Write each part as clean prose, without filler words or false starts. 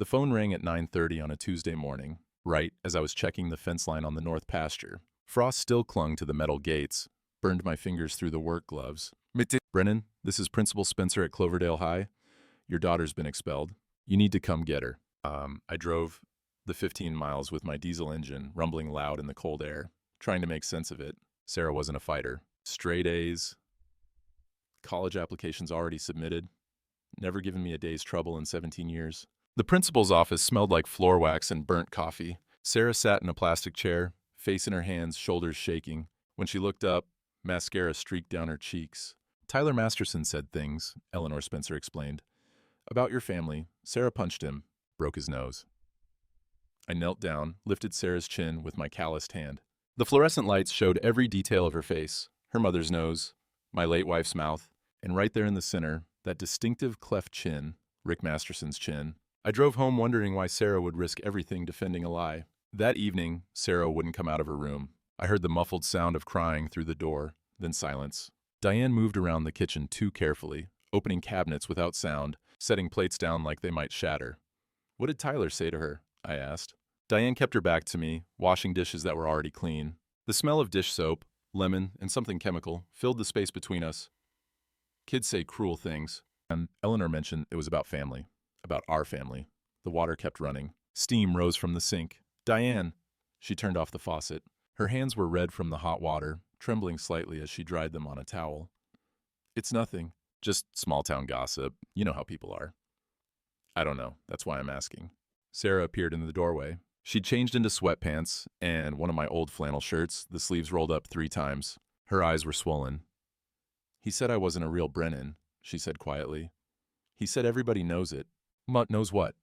The phone rang at 9:30 on a Tuesday morning, right as I was checking the fence line on the north pasture. Frost still clung to the metal gates, burned my fingers through the work gloves. Brennan, this is Principal Spencer at Cloverdale High. Your daughter's been expelled. You need to come get her. I drove the 15 miles with my diesel engine rumbling loud in the cold air, trying to make sense of it. Sarah wasn't a fighter. Straight A's, college applications already submitted, never given me a day's trouble in 17 years. The principal's office smelled like floor wax and burnt coffee. Sarah sat in a plastic chair, face in her hands, shoulders shaking. When she looked up, mascara streaked down her cheeks. Tyler Masterson said things, Eleanor Spencer explained. About your family. Sarah punched him, broke his nose. I knelt down, lifted Sarah's chin with my calloused hand. The fluorescent lights showed every detail of her face, her mother's nose, my late wife's mouth, and right there in the center, that distinctive cleft chin, Rick Masterson's chin. I drove home wondering why Sarah would risk everything defending a lie. That evening, Sarah wouldn't come out of her room. I heard the muffled sound of crying through the door, then silence. Diane moved around the kitchen too carefully, opening cabinets without sound, setting plates down like they might shatter. What did Tyler say to her? I asked. Diane kept her back to me, washing dishes that were already clean. The smell of dish soap, lemon, and something chemical filled the space between us. Kids say cruel things. And Eleanor mentioned it was about family, about our family. The water kept running. Steam rose from the sink. Diane! She turned off the faucet. Her hands were red from the hot water, trembling slightly as she dried them on a towel. It's nothing. Just small-town gossip. You know how people are. I don't know. That's why I'm asking. Sarah appeared in the doorway. She'd changed into sweatpants and one of my old flannel shirts, the sleeves rolled up 3 times. Her eyes were swollen. He said I wasn't a real Brennan, she said quietly. He said everybody knows it. Knows what?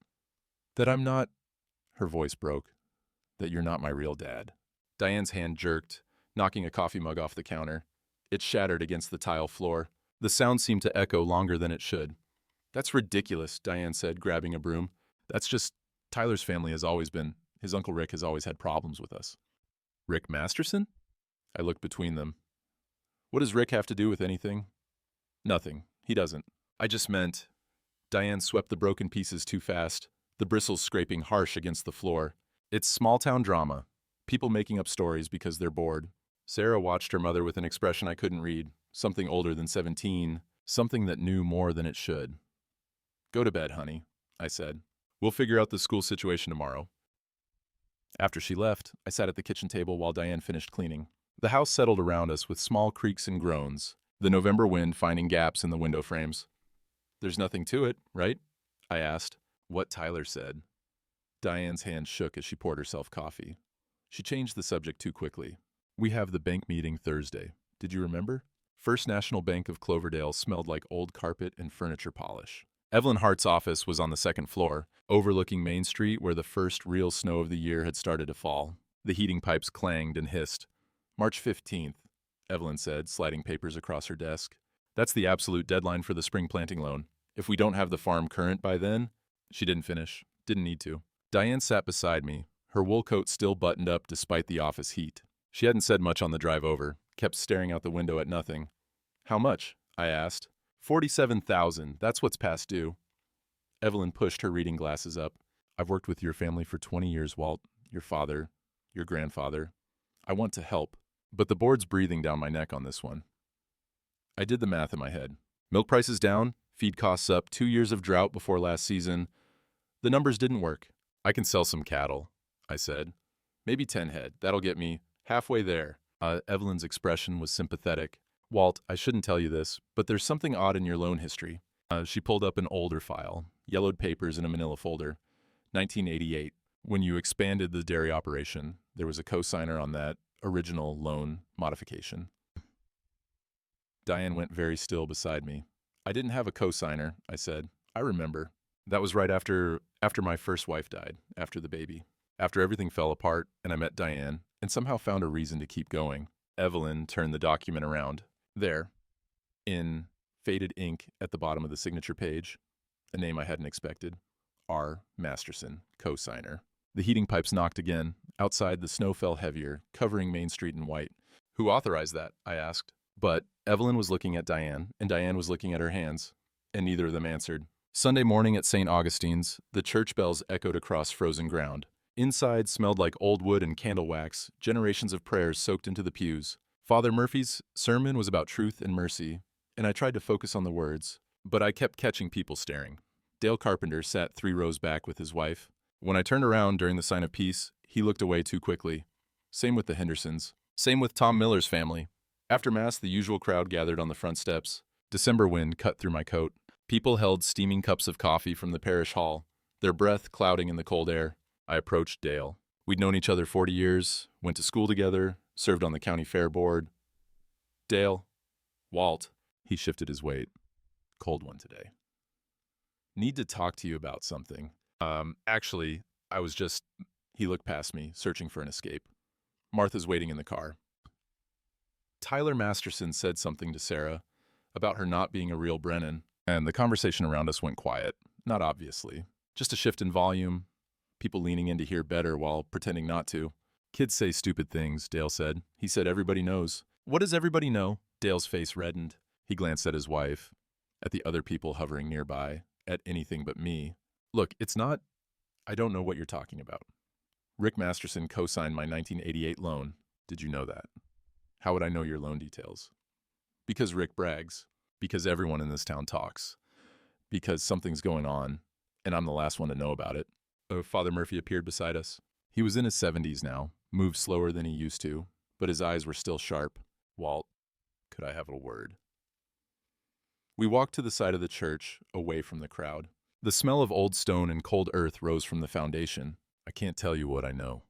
That I'm not... Her voice broke. That you're not my real dad. Diane's hand jerked, knocking a coffee mug off the counter. It shattered against the tile floor. The sound seemed to echo longer than it should. That's ridiculous, Diane said, grabbing a broom. That's just... Tyler's family has always been... His Uncle Rick has always had problems with us. Rick Masterson? I looked between them. What does Rick have to do with anything? Nothing. He doesn't. I just meant... Diane swept the broken pieces too fast, the bristles scraping harsh against the floor. It's small-town drama. People making up stories because they're bored. Sarah watched her mother with an expression I couldn't read. Something older than 17. Something that knew more than it should. Go to bed, honey, I said. We'll figure out the school situation tomorrow. After she left, I sat at the kitchen table while Diane finished cleaning. The house settled around us with small creaks and groans, the November wind finding gaps in the window frames. There's nothing to it, right? I asked. What Tyler said. Diane's hand shook as she poured herself coffee. She changed the subject too quickly. We have the bank meeting Thursday. Did you remember? First National Bank of Cloverdale smelled like old carpet and furniture polish. Evelyn Hart's office was on the 2nd floor, overlooking Main Street where the first real snow of the year had started to fall. The heating pipes clanged and hissed. March 15th, Evelyn said, sliding papers across her desk. That's the absolute deadline for the spring planting loan. If we don't have the farm current by then... She didn't finish. Didn't need to. Diane sat beside me, her wool coat still buttoned up despite the office heat. She hadn't said much on the drive over, kept staring out the window at nothing. How much? I asked. $47,000. That's what's past due. Evelyn pushed her reading glasses up. I've worked with your family for 20 years, Walt. Your father, your grandfather. I want to help, but the board's breathing down my neck on this one. I did the math in my head. Milk prices down, feed costs up, 2 years of drought before last season. The numbers didn't work. I can sell some cattle, I said. Maybe 10 head. That'll get me halfway there. Evelyn's expression was sympathetic. Walt, I shouldn't tell you this, but there's something odd in your loan history. She pulled up an older file, yellowed papers in a manila folder. 1988. When you expanded the dairy operation, there was a cosigner on that original loan modification. Diane went very still beside me. I didn't have a cosigner, I said. I remember. That was right after my first wife died, after the baby. After everything fell apart and I met Diane and somehow found a reason to keep going. Evelyn turned the document around. There, in faded ink at the bottom of the signature page, a name I hadn't expected. R. Masterson, cosigner. The heating pipes knocked again. Outside, the snow fell heavier, covering Main Street in white. Who authorized that? I asked. But Evelyn was looking at Diane, and Diane was looking at her hands, and neither of them answered. Sunday morning at St. Augustine's, the church bells echoed across frozen ground. Inside smelled like old wood and candle wax, generations of prayers soaked into the pews. Father Murphy's sermon was about truth and mercy, and I tried to focus on the words, but I kept catching people staring. Dale Carpenter sat 3 rows back with his wife. When I turned around during the sign of peace, he looked away too quickly. Same with the Hendersons. Same with Tom Miller's family. After Mass, the usual crowd gathered on the front steps. December wind cut through my coat. People held steaming cups of coffee from the parish hall, their breath clouding in the cold air. I approached Dale. We'd known each other 40 years, went to school together, served on the county fair board. Dale, Walt, he shifted his weight. Cold one today. Need to talk to you about something. Actually, I was just... He looked past me, searching for an escape. Martha's waiting in the car. Tyler Masterson said something to Sarah about her not being a real Brennan, and the conversation around us went quiet. Not obviously. Just a shift in volume, people leaning in to hear better while pretending not to. Kids say stupid things, Dale said. He said everybody knows. What does everybody know? Dale's face reddened. He glanced at his wife, at the other people hovering nearby, at anything but me. Look, it's not... I don't know what you're talking about. Rick Masterson co-signed my 1988 loan. Did you know that? How would I know your loan details? Because Rick brags. Because everyone in this town talks. Because something's going on, and I'm the last one to know about it. Father Murphy appeared beside us. He was in his 70s now, moved slower than he used to, but his eyes were still sharp. Walt, could I have a word? We walked to the side of the church, away from the crowd. The smell of old stone and cold earth rose from the foundation. I can't tell you what I know,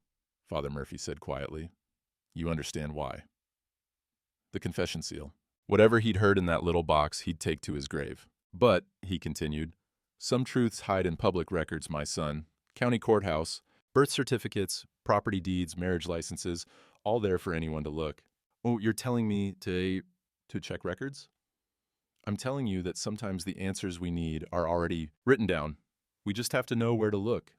Father Murphy said quietly. You understand why. The confession seal. Whatever he'd heard in that little box, he'd take to his grave. But, he continued, some truths hide in public records, my son. County courthouse, birth certificates, property deeds, marriage licenses, all there for anyone to look. Oh, you're telling me to check records? I'm telling you that sometimes the answers we need are already written down. We just have to know where to look.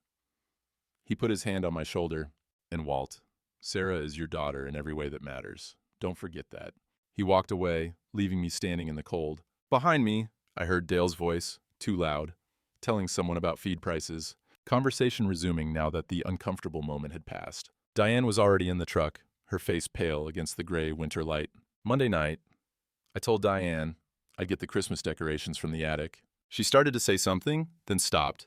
He put his hand on my shoulder. And Walt, Sarah is your daughter in every way that matters. Don't forget that. He walked away, leaving me standing in the cold. Behind me, I heard Dale's voice, too loud, telling someone about feed prices. Conversation resuming now that the uncomfortable moment had passed. Diane was already in the truck, her face pale against the gray winter light. Monday night, I told Diane I'd get the Christmas decorations from the attic. She started to say something, then stopped,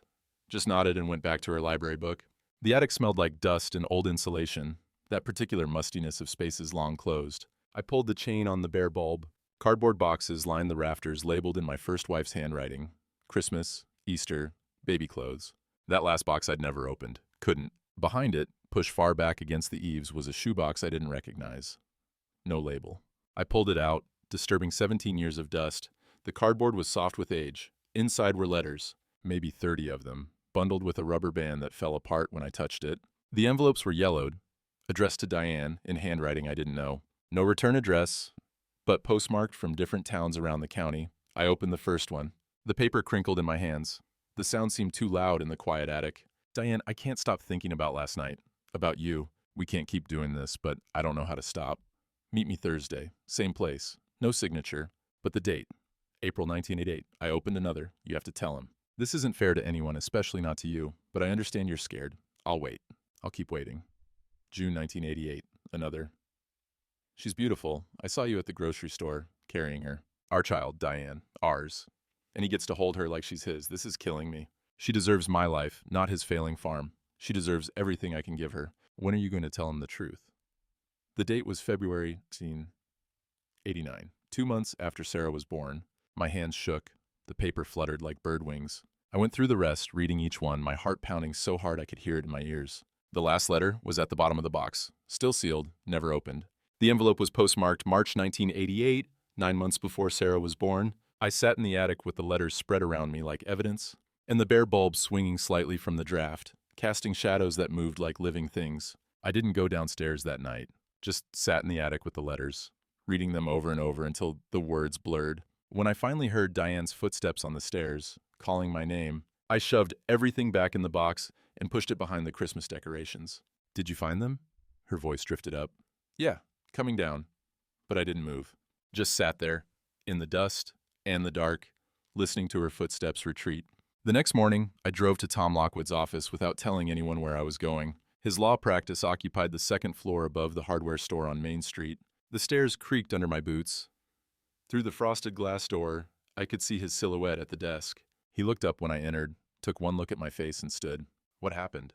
just nodded and went back to her library book. The attic smelled like dust and old insulation, that particular mustiness of spaces long closed. I pulled the chain on the bare bulb. Cardboard boxes lined the rafters labeled in my first wife's handwriting. Christmas, Easter, baby clothes. That last box I'd never opened. Couldn't. Behind it, pushed far back against the eaves, was a shoebox I didn't recognize. No label. I pulled it out, disturbing 17 years of dust. The cardboard was soft with age. Inside were letters, maybe 30 of them, bundled with a rubber band that fell apart when I touched it. The envelopes were yellowed, addressed to Diane in handwriting I didn't know. No return address, but postmarked from different towns around the county. I opened the first one. The paper crinkled in my hands. The sound seemed too loud in the quiet attic. Diane, I can't stop thinking about last night. About you. We can't keep doing this, but I don't know how to stop. Meet me Thursday. Same place. No signature, but the date. April 1988. I opened another. You have to tell him. This isn't fair to anyone, especially not to you, but I understand you're scared. I'll wait. I'll keep waiting. June 1988. Another. She's beautiful. I saw you at the grocery store, carrying her. Our child, Diane. Ours. And he gets to hold her like she's his. This is killing me. She deserves my life, not his failing farm. She deserves everything I can give her. When are you going to tell him the truth? The date was February 1989, 2 months after Sarah was born. My hands shook. The paper fluttered like bird wings. I went through the rest, reading each one, my heart pounding so hard I could hear it in my ears. The last letter was at the bottom of the box, still sealed, never opened. The envelope was postmarked March 1988, 9 months before Sarah was born. I sat in the attic with the letters spread around me like evidence, and the bare bulb swinging slightly from the draft, casting shadows that moved like living things. I didn't go downstairs that night, just sat in the attic with the letters, reading them over and over until the words blurred. When I finally heard Diane's footsteps on the stairs, calling my name, I shoved everything back in the box and pushed it behind the Christmas decorations. Did you find them? Her voice drifted up. Yeah, coming down. But I didn't move. Just sat there, in the dust and the dark, listening to her footsteps retreat. The next morning, I drove to Tom Lockwood's office without telling anyone where I was going. His law practice occupied the second floor above the hardware store on Main Street. The stairs creaked under my boots. Through the frosted glass door, I could see his silhouette at the desk. He looked up when I entered, took one look at my face, and stood. What happened?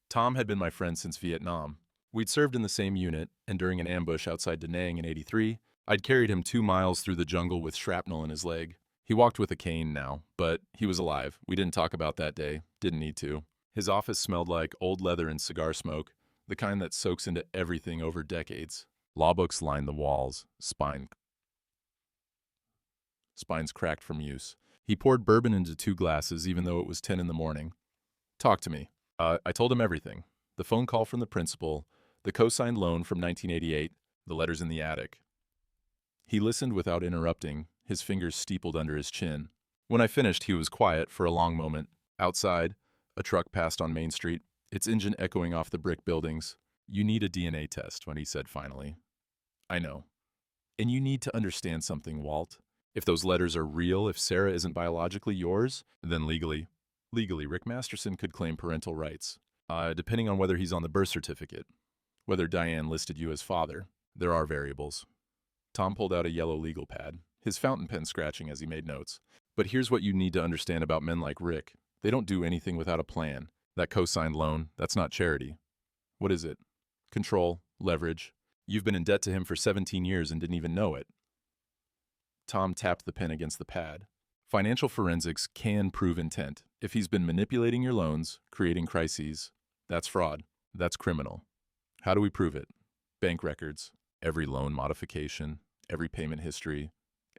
Tom had been my friend since Vietnam. We'd served in the same unit, and during an ambush outside Da Nang in '83, I'd carried him 2 miles through the jungle with shrapnel in his leg. He walked with a cane now, but he was alive. We didn't talk about that day. Didn't need to. His office smelled like old leather and cigar smoke, the kind that soaks into everything over decades. Law books lined the walls, spines cracked from use. He poured bourbon into 2 glasses, even though it was 10 in the morning. Talk to me. I told him everything. The phone call from the principal, the co-signed loan from 1988, the letters in the attic. He listened without interrupting, his fingers steepled under his chin. When I finished, he was quiet for a long moment. Outside, a truck passed on Main Street, its engine echoing off the brick buildings. You need a DNA test, when he said finally. I know. And you need to understand something, Walt. If those letters are real, if Sarah isn't biologically yours, then legally, Rick Masterson could claim parental rights. Depending on whether he's on the birth certificate, whether Diane listed you as father. There are variables. Tom pulled out a yellow legal pad, his fountain pen scratching as he made notes. But here's what you need to understand about men like Rick. They don't do anything without a plan. That co-signed loan, that's not charity. What is it? Control, leverage. You've been in debt to him for 17 years and didn't even know it. Tom tapped the pen against the pad. Financial forensics can prove intent. If he's been manipulating your loans, creating crises, that's fraud. That's criminal. How do we prove it? Bank records, every loan modification, every payment history,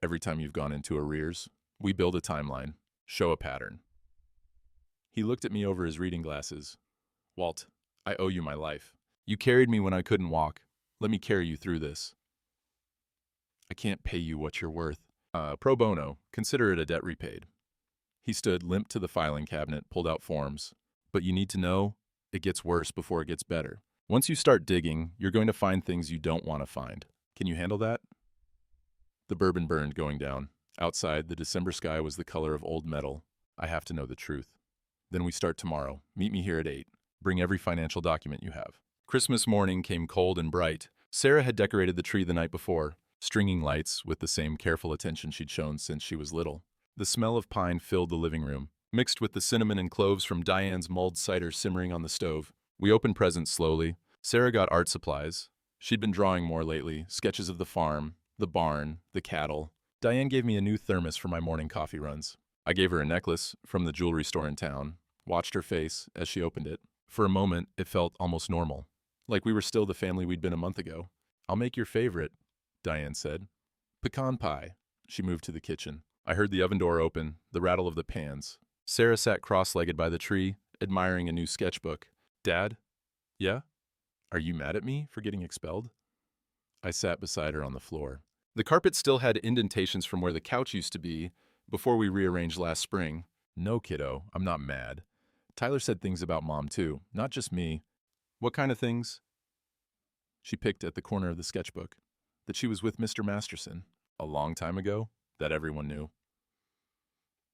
every time you've gone into arrears. We build a timeline, show a pattern. He looked at me over his reading glasses. Walt, I owe you my life. You carried me when I couldn't walk. Let me carry you through this. I can't pay you what you're worth. Pro bono, consider it a debt repaid. He stood, limped to the filing cabinet, pulled out forms. But you need to know, it gets worse before it gets better. Once you start digging, you're going to find things you don't want to find. Can you handle that? The bourbon burned going down. Outside, the December sky was the color of old metal. I have to know the truth. Then we start tomorrow. Meet me here at 8. Bring every financial document you have. Christmas morning came cold and bright. Sarah had decorated the tree the night before, stringing lights with the same careful attention she'd shown since she was little. The smell of pine filled the living room, mixed with the cinnamon and cloves from Diane's mulled cider simmering on the stove. We opened presents slowly. Sarah got art supplies. She'd been drawing more lately, sketches of the farm, the barn, the cattle. Diane gave me a new thermos for my morning coffee runs. I gave her a necklace from the jewelry store in town, watched her face as she opened it. For a moment, it felt almost normal, like we were still the family we'd been a month ago. I'll make your favorite, Diane said. Pecan pie. She moved to the kitchen. I heard the oven door open, the rattle of the pans. Sarah sat cross-legged by the tree, admiring a new sketchbook. Dad? Yeah? Are you mad at me for getting expelled? I sat beside her on the floor. The carpet still had indentations from where the couch used to be before we rearranged last spring. No, kiddo, I'm not mad. Tyler said things about Mom, too, not just me. What kind of things? She picked at the corner of the sketchbook. That she was with Mr. Masterson a long time ago, that everyone knew.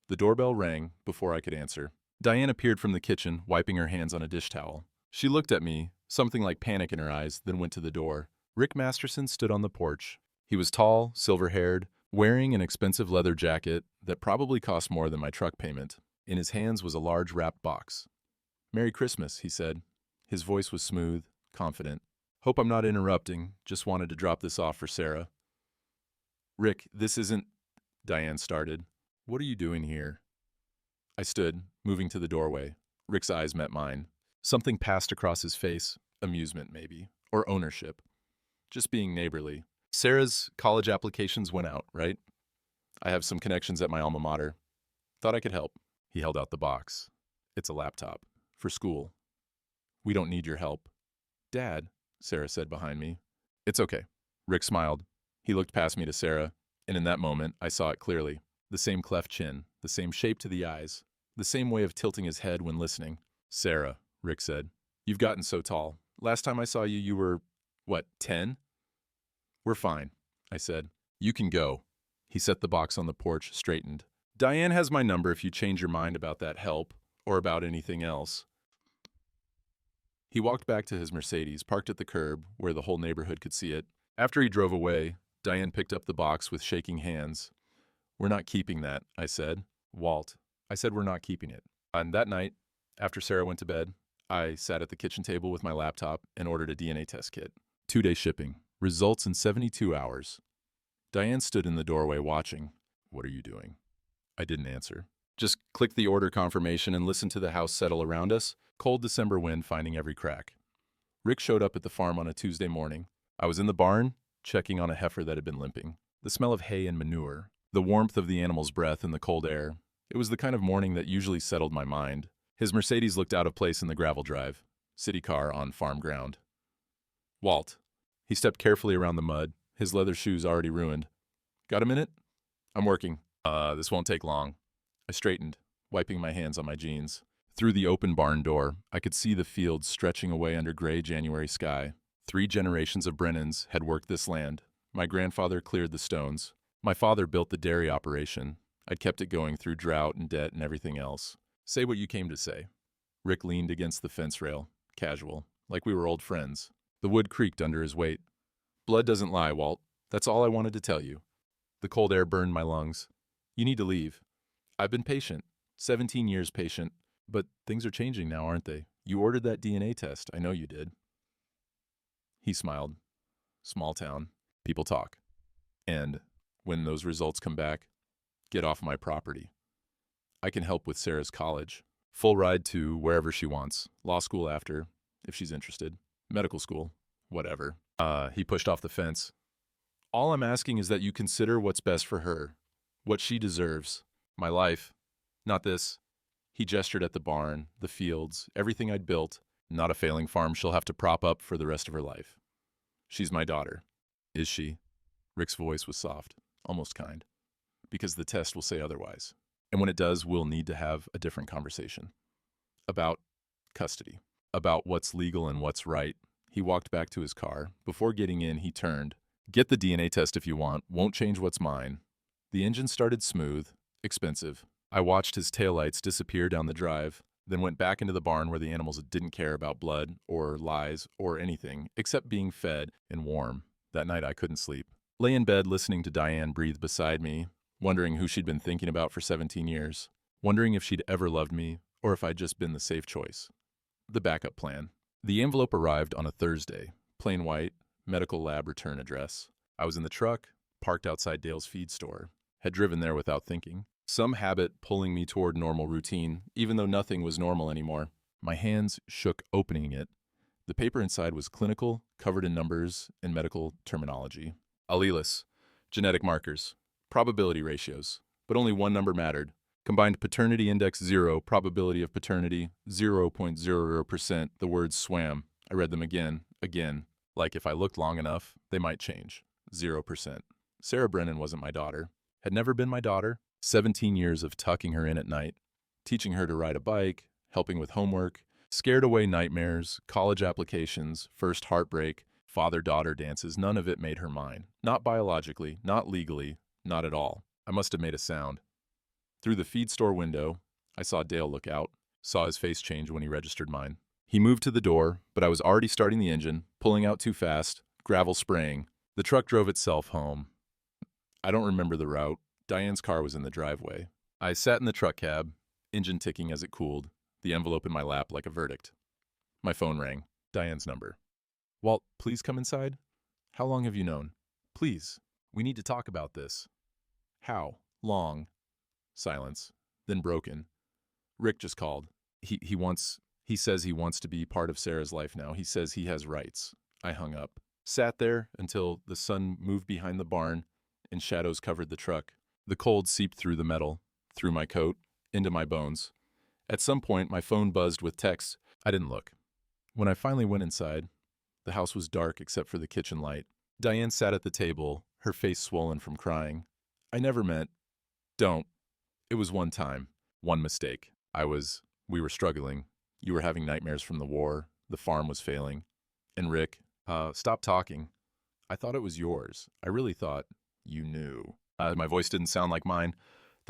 The doorbell rang before I could answer. Diane appeared from the kitchen, wiping her hands on a dish towel. She looked at me, something like panic in her eyes, then went to the door. Rick Masterson stood on the porch. He was tall, silver-haired, wearing an expensive leather jacket that probably cost more than my truck payment. In his hands was a large wrapped box. Merry Christmas, he said. His voice was smooth, confident. Hope I'm not interrupting, just wanted to drop this off for Sarah. Rick, this isn't... Diane started. What are you doing here? I stood, moving to the doorway. Rick's eyes met mine. Something passed across his face, amusement maybe, or ownership. Just being neighborly. Sarah's college applications went out, right? I have some connections at my alma mater. Thought I could help. He held out the box. It's a laptop. For school. We don't need your help. Dad, Sarah said behind me. It's okay. Rick smiled. He looked past me to Sarah, and in that moment, I saw it clearly. The same cleft chin, the same shape to the eyes, the same way of tilting his head when listening. Sarah, Rick said, you've gotten so tall. Last time I saw you, you were, 10? We're fine, I said. You can go. He set the box on the porch, straightened. Diane has my number if you change your mind about that help or about anything else. He walked back to his Mercedes, parked at the curb where the whole neighborhood could see it. After he drove away, Diane picked up the box with shaking hands. "We're not keeping that," I said. "Walt," I said, "we're not keeping it." And that night, after Sarah went to bed, I sat at the kitchen table with my laptop and ordered a DNA test kit. 2-day shipping. Results in 72 hours. Diane stood in the doorway watching. "What are you doing?" I didn't answer. Just clicked the order confirmation and listened to the house settle around us. Cold December wind finding every crack. Rick showed up at the farm on a Tuesday morning. I was in the barn, checking on a heifer that had been limping. The smell of hay and manure, the warmth of the animal's breath in the cold air. It was the kind of morning that usually settled my mind. His Mercedes looked out of place in the gravel drive. City car on farm ground. "Walt." He stepped carefully around the mud, his leather shoes already ruined. "Got a minute?" "I'm working." This won't take long." I straightened, wiping my hands on my jeans. Through the open barn door, I could see the fields stretching away under gray January sky. 3 generations of Brennans had worked this land. My grandfather cleared the stones. My father built the dairy operation. I'd kept it going through drought and debt and everything else. "Say what you came to say." Rick leaned against the fence rail, casual, like we were old friends. The wood creaked under his weight. "Blood doesn't lie, Walt. That's all I wanted to tell you." The cold air burned my lungs. "You need to leave." "I've been patient. 17 years patient. But things are changing now, aren't they? You ordered that DNA test. I know you did." He smiled. "Small town. People talk. And when those results come back, get off my property. I can help with Sarah's college. Full ride to wherever she wants. Law school after, if she's interested. Medical school. Whatever." He pushed off the fence. "All I'm asking is that you consider what's best for her. What she deserves. My life. Not this." He gestured at the barn, the fields, everything I'd built. "Not a failing farm she'll have to prop up for the rest of her life. She's my daughter." "Is she?" Rick's voice was soft, almost kind. "Because the test will say otherwise. And when it does, we'll need to have a different conversation. About custody. About what's legal and what's right." He walked back to his car. Before getting in, he turned. "Get the DNA test if you want. Won't change what's mine." The engine started smooth, expensive. I watched his taillights disappear down the drive, then went back into the barn where the animals didn't care about blood or lies or anything except being fed and warm. That night I couldn't sleep. Lay in bed listening to Diane breathe beside me, wondering who she'd been thinking about for 17 years, wondering if she'd ever loved me or if I'd just been the safe choice. The backup plan. The envelope arrived on a Thursday, plain white, medical lab return address. I was in the truck, parked outside Dale's feed store, had driven there without thinking. Some habit pulling me toward normal routine, even though nothing was normal anymore. My hands shook opening it. The paper inside was clinical, covered in numbers and medical terminology. Alleles, genetic markers, probability ratios, but only one number mattered. Combined paternity index 0, probability of paternity 0.00%. The words swam. I read them again. Like if I looked long enough, they might change. 0%. Sarah Brennan wasn't my daughter. Had never been my daughter. 17 years of tucking her in at night, teaching her to ride a bike, helping with homework, scared away nightmares, college applications, first heartbreak, father-daughter dances. None of it made her mine. Not biologically, not legally, not at all. I must have made a sound. Through the feed store window, I saw Dale look out, saw his face change when he registered mine. He moved to the door, but I was already starting the engine, pulling out too fast, gravel spraying. The truck drove itself home. I don't remember the route. Diane's car was in the driveway. I sat in the truck cab, engine ticking as it cooled, the envelope in my lap like a verdict. My phone rang. Diane's number. "Walt, please come inside." "How long have you known?" "Please, we need to talk about this." "How long?" Silence, then broken. "Rick just called. He says he wants to be part of Sarah's life now. He says he has rights." I hung up. Sat there until the sun moved behind the barn and shadows covered the truck. The cold seeped through the metal, through my coat, into my bones. At some point, my phone buzzed with texts. I didn't look. When I finally went inside, the house was dark except for the kitchen light. Diane sat at the table, her face swollen from crying. "I never meant. Don't. It was one time. One mistake. We were struggling. You were having nightmares from the war. The farm was failing. And Rick, stop talking. I thought it was yours. I really thought you knew." My voice didn't sound like mine.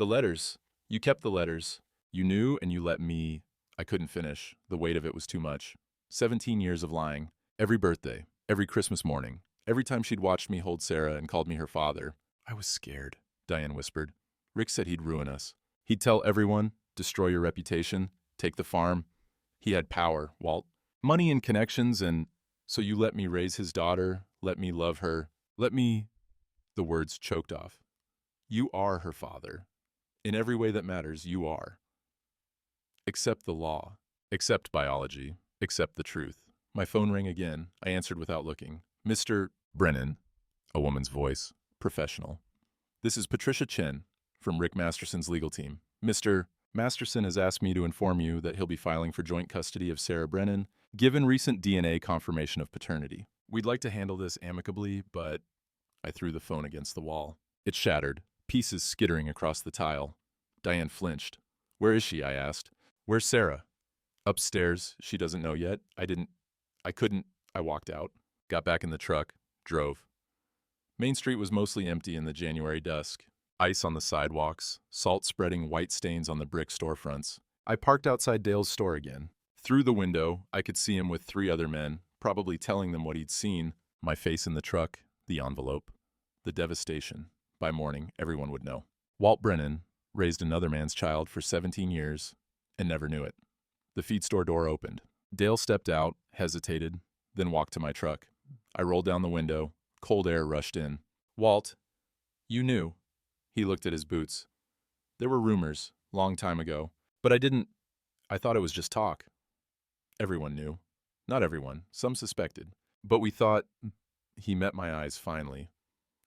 The letters. You kept the letters. You knew and you let me. I couldn't finish. The weight of it was too much. 17 years of lying. Every birthday. Every Christmas morning. Every time she'd watched me hold Sarah and called me her father. I was scared, Diane whispered. Rick said he'd ruin us. He'd tell everyone, destroy your reputation, take the farm. He had power, Walt. Money and connections, and so you let me raise his daughter, let me love her, let me... The words choked off. You are her father. In every way that matters, you are. Accept the law. Accept biology. Accept the truth. My phone rang again. I answered without looking. Mr. Brennan, a woman's voice, professional. This is Patricia Chen from Rick Masterson's legal team. Mr. Masterson has asked me to inform you that he'll be filing for joint custody of Sarah Brennan, given recent DNA confirmation of paternity. We'd like to handle this amicably, but I threw the phone against the wall. It shattered, pieces skittering across the tile. Diane flinched. Where is she? I asked. Where's Sarah? Upstairs. She doesn't know yet. I couldn't. I walked out, got back in the truck, drove. Main Street was mostly empty in the January dusk. Ice on the sidewalks, salt spreading white stains on the brick storefronts. I parked outside Dale's store again. Through the window, I could see him with 3 other men, probably telling them what he'd seen. My face in the truck, the envelope, the devastation. By morning, everyone would know. Walt Brennan raised another man's child for 17 years and never knew it. The feed store door opened. Dale stepped out, hesitated, then walked to my truck. I rolled down the window. Cold air rushed in. Walt, you knew. He looked at his boots. There were rumors, long time ago, but I thought it was just talk. Everyone knew. Not everyone, some suspected. But we thought, he met my eyes finally.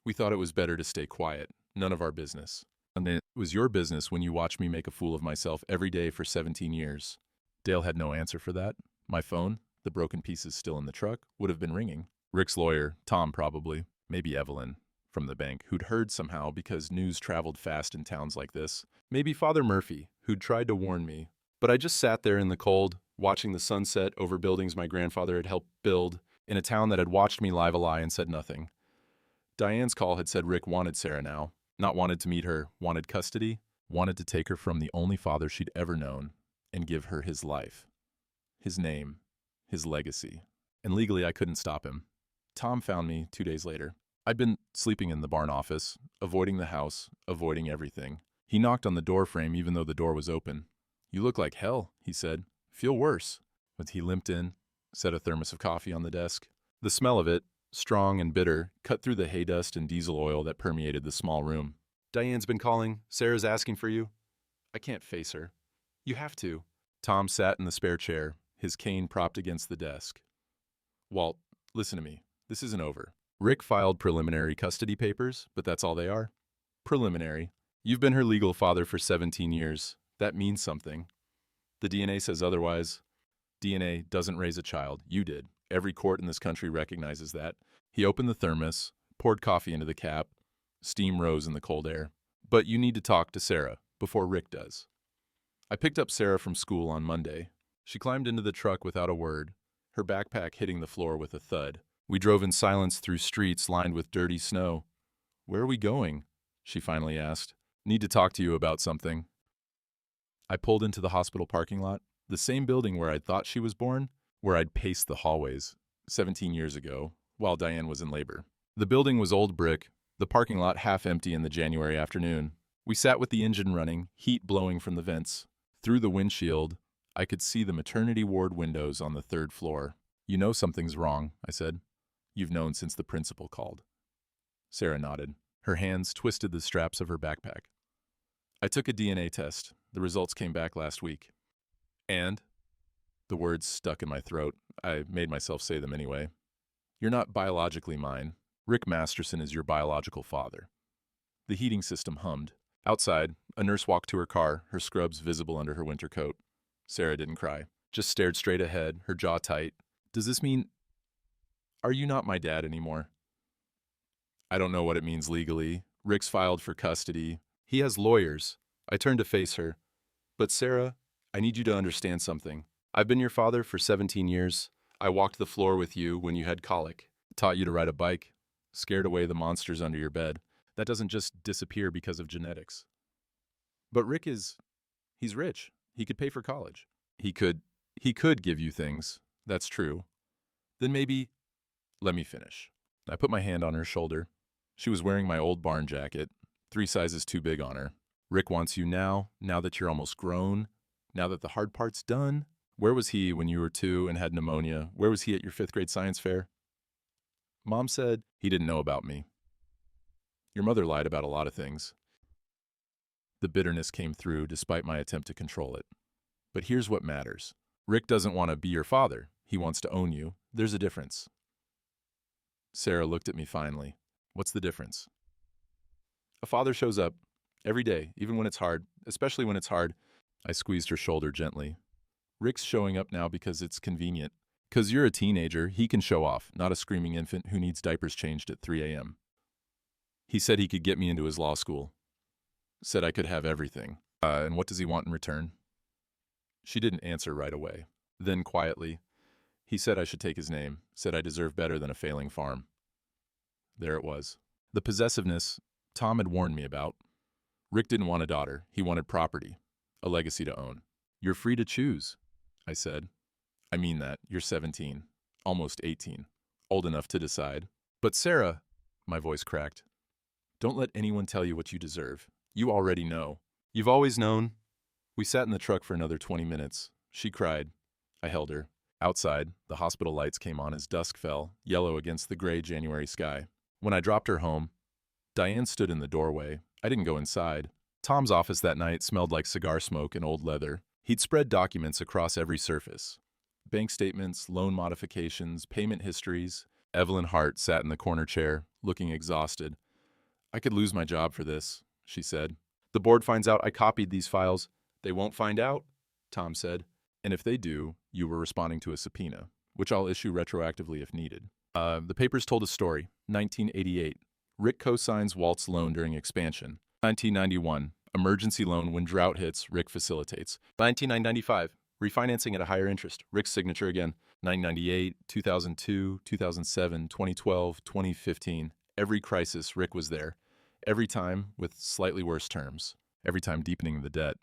We thought it was better to stay quiet, none of our business. And it was your business when you watched me make a fool of myself every day for 17 years. Dale had no answer for that. My phone, the broken pieces still in the truck, would have been ringing. Rick's lawyer, Tom probably, maybe Evelyn, from the bank, who'd heard somehow because news traveled fast in towns like this. Maybe Father Murphy, who'd tried to warn me. But I just sat there in the cold, watching the sunset over buildings my grandfather had helped build, in a town that had watched me live a lie and said nothing. Diane's call had said Rick wanted Sarah now. Not wanted to meet her, wanted custody, wanted to take her from the only father she'd ever known and give her his life, his name, his legacy. And legally I couldn't stop him. Tom found me 2 days later. I'd been sleeping in the barn office, avoiding the house, avoiding everything. He knocked on the door frame even though the door was open. You look like hell, he said. Feel worse. But he limped in, set a thermos of coffee on the desk. The smell of it, strong and bitter, cut through the hay dust and diesel oil that permeated the small room. Diane's been calling. Sarah's asking for you. I can't face her. You have to. Tom sat in the spare chair, his cane propped against the desk. Walt, listen to me. This isn't over. Rick filed preliminary custody papers, but that's all they are. Preliminary. You've been her legal father for 17 years. That means something. The DNA says otherwise. DNA doesn't raise a child. You did. Every court in this country recognizes that. He opened the thermos, poured coffee into the cap. Steam rose in the cold air. But you need to talk to Sarah before Rick does. I picked up Sarah from school on Monday. She climbed into the truck without a word, her backpack hitting the floor with a thud. We drove in silence through streets lined with dirty snow. Where are we going? She finally asked. Need to talk to you about something. I pulled into the hospital parking lot, the same building where I'd thought she was born, where I'd paced the hallways 17 years ago while Diane was in labor. The building was old brick, the parking lot half empty in the January afternoon. We sat with the engine running, heat blowing from the vents. Through the windshield, I could see the maternity ward windows on the 3rd floor. You know something's wrong, I said. You've known since the principal called. Sarah nodded. Her hands twisted the straps of her backpack. I took a DNA test. The results came back last week. And? The words stuck in my throat. I made myself say them anyway. You're not biologically mine. Rick Masterson is your biological father. The heating system hummed. Outside, a nurse walked to her car, her scrubs visible under her winter coat. Sarah didn't cry, just stared straight ahead, her jaw tight. Does this mean... Are you not my dad anymore? I don't know what it means legally. Rick's filed for custody. He has lawyers. I turned to face her. But Sarah, I need you to understand something. I've been your father for 17 years. I walked the floor with you when you had colic. Taught you to ride a bike. Scared away the monsters under your bed. That doesn't just disappear because of genetics. But he's rich. He could pay for college. He could give you things. That's true. Then maybe, let me finish. I put my hand on her shoulder. She was wearing my old barn jacket, 3 sizes too big on her. Rick wants you now that you're almost grown, now that the hard part's done. Where was he when you were 2 and had pneumonia? Where was he at your 5th grade science fair? Mom said he didn't know about me. Your mother lied about a lot of things. The bitterness came through despite my attempt to control it. But here's what matters. Rick doesn't want to be your father. He wants to own you. There's a difference. Sarah looked at me finally. What's the difference? A father shows up every day, even when it's hard, especially when it's hard. I squeezed her shoulder gently. Rick's showing up now because it's convenient. 'Cause you're a teenager, he can show off, not a screaming infant who needs diapers changed at 3 a.m. He said he could get me into his law school. Said I could have everything. And what does he want in return? She didn't answer right away. Then quietly, he said I should take his name, said I deserve better than a failing farm. There it was. The possessiveness Tom had warned me about. Rick didn't want a daughter. He wanted property, a legacy to own. You're free to choose, I said. I mean that. You're 17, almost 18, old enough to decide. But Sarah, my voice cracked, don't let anyone tell you what you deserve. You already know. You've always known. We sat in the truck for another 20 minutes. She cried. I held her. Outside, the hospital lights came on as dusk fell, yellow against the gray January sky. When I dropped her home, Diane stood in the doorway. I didn't go inside. Tom's office that night smelled like cigar smoke and old leather. He'd spread documents across every surface. Bank statements, loan modifications, payment histories. Evelyn Hart sat in the corner chair, looking exhausted. I could lose my job for this, she said. The board finds out I copied these files. They won't find out, Tom said. And if they do, you were responding to a subpoena, which I'll issue retroactively if needed. The papers told a story. 1988. Rick co-signs Walt's loan during expansion. 1991. Emergency loan when drought hits, Rick facilitates. 1995. Refinancing at a higher interest. Rick's signature again. 1998, 2002, 2007, 2012, 2015. Every crisis, Rick was there. Every time with slightly worse terms. Every time deepening the debt.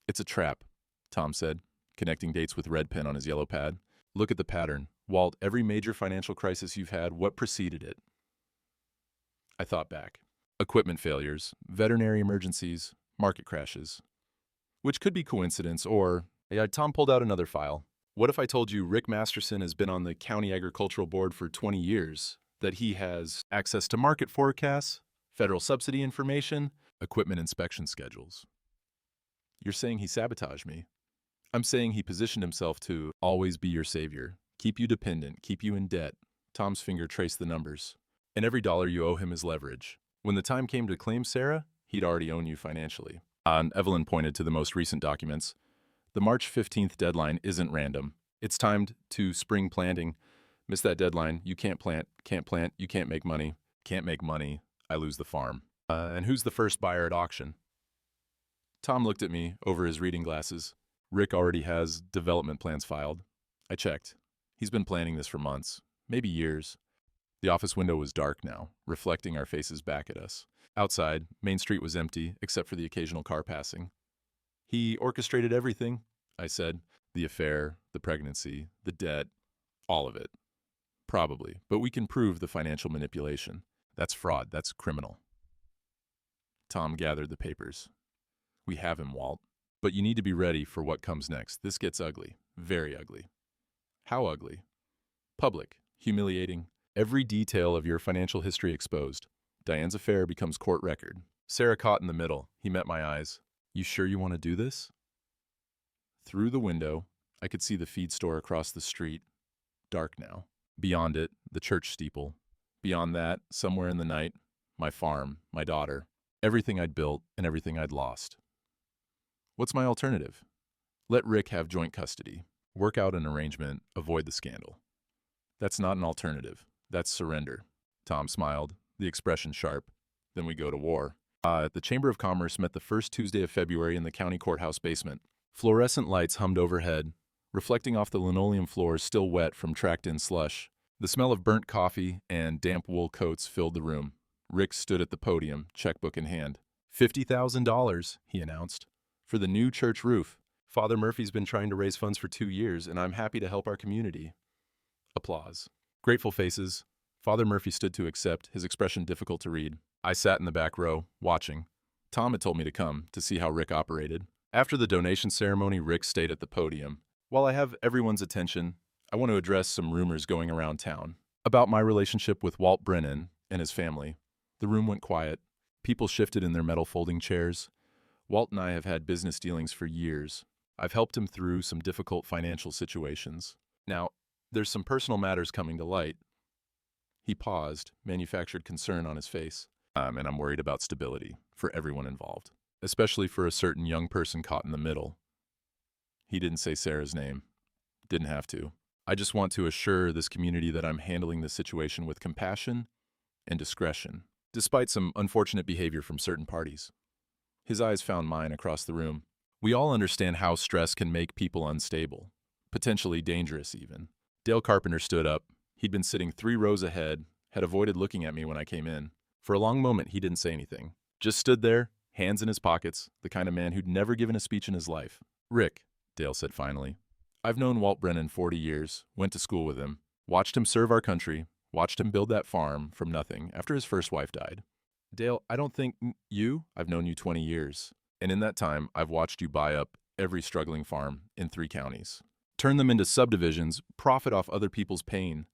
It's a trap, Tom said, connecting dates with red pen on his yellow pad. Look at the pattern. Walt, every major financial crisis you've had, what preceded it? I thought back. Equipment failures, veterinary emergencies, market crashes. Which could be coincidence or... Tom pulled out another file. What if I told you Rick Masterson has been on the County Agricultural Board for 20 years, that he has access to market forecasts, federal subsidy information, equipment inspection schedules? You're saying he sabotaged me. I'm saying he positioned himself to always be your savior, keep you dependent, keep you in debt. Tom's finger traced the numbers. And every dollar you owe him is leverage. When the time came to claim Sarah, he'd already owned you financially. And Evelyn pointed to the most recent documents. The March 15th deadline isn't random. It's timed to spring planting. Miss that deadline, you can't plant, you can't make money. Can't make money, I lose the farm. And who's the first buyer at auction? Tom looked at me over his reading glasses. Rick already has development plans filed. I checked. He's been planning this for months, maybe years. The office window was dark now, reflecting our faces back at us. Outside, Main Street was empty, except for the occasional car passing. He orchestrated everything, I said. The affair, the pregnancy, the debt, all of it. Probably, but we can prove the financial manipulation. That's fraud, that's criminal. Tom gathered the papers. We have him, Walt. But you need to be ready for what comes next. This gets ugly, very ugly. How ugly? Public, humiliating. Every detail of your financial history exposed. Diane's affair becomes court record. Sarah caught in the middle. He met my eyes. You sure you want to do this? Through the window, I could see the feed store across the street. Dark now. Beyond it, the church steeple. Beyond that, somewhere in the night, my farm, my daughter. Everything I'd built and everything I'd lost. What's my alternative? Let Rick have joint custody. Work out an arrangement. Avoid the scandal. That's not an alternative. That's surrender. Tom smiled, the expression sharp. Then we go to war. The Chamber of Commerce met the first Tuesday of February in the county courthouse basement. Fluorescent lights hummed overhead, reflecting off the linoleum floors still wet from tracked-in slush. The smell of burnt coffee and damp wool coats filled the room. Rick stood at the podium, checkbook in hand. $50,000, he announced, for the new church roof. Father Murphy's been trying to raise funds for 2 years, and I'm happy to help our community. Applause. Grateful faces. Father Murphy stood to accept, his expression difficult to read. I sat in the back row, watching. Tom had told me to come, to see how Rick operated. After the donation ceremony, Rick stayed at the podium. While I have everyone's attention, I want to address some rumors going around town about my relationship with Walt Brennan and his family. The room went quiet. People shifted in their metal folding chairs. Walt and I have had business dealings for years. I've helped him through some difficult financial situations. Now, there's some personal matters coming to light. He paused, manufactured concern on his face. And I'm worried about stability for everyone involved, especially for a certain young person caught in the middle. He didn't say Sarah's name. Didn't have to. I just want to assure this community that I'm handling this situation with compassion and discretion, despite some unfortunate behavior from certain parties. His eyes found mine across the room. We all understand how stress can make people unstable, potentially dangerous even. Dale Carpenter stood up. He'd been sitting 3 rows ahead, had avoided looking at me when I came in. For a long moment, he didn't say anything. Just stood there, hands in his pockets, the kind of man who'd never given a speech in his life. Rick, Dale said finally. I've known Walt Brennan 40 years, went to school with him, watched him serve our country, watched him build that farm from nothing after his first wife died. Dale, I don't think I've known you 20 years. And in that time, I've watched you buy up every struggling farm in 3 counties. Turn them into subdivisions, profit off other people's pain.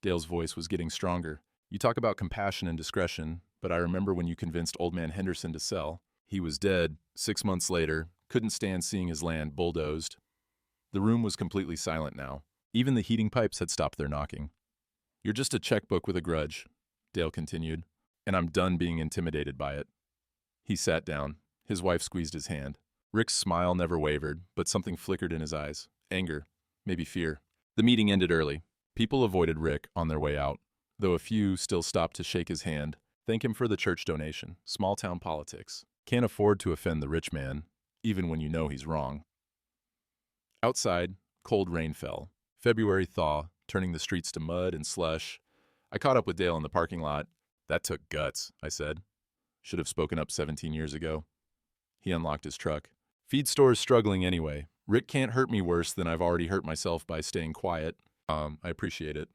Dale's voice was getting stronger. You talk about compassion and discretion, but I remember when you convinced old man Henderson to sell. He was dead 6 months later, couldn't stand seeing his land bulldozed. The room was completely silent now. Even the heating pipes had stopped their knocking. You're just a checkbook with a grudge, Dale continued, and I'm done being intimidated by it. He sat down. His wife squeezed his hand. Rick's smile never wavered, but something flickered in his eyes. Anger, maybe fear. The meeting ended early. People avoided Rick on their way out, though a few still stopped to shake his hand, thank him for the church donation. Small-town politics. Can't afford to offend the rich man, even when you know he's wrong. Outside, cold rain fell. February thaw, turning the streets to mud and slush. I caught up with Dale in the parking lot. That took guts, I said. Should have spoken up 17 years ago. He unlocked his truck. Feed store's struggling anyway. Rick can't hurt me worse than I've already hurt myself by staying quiet. I appreciate it.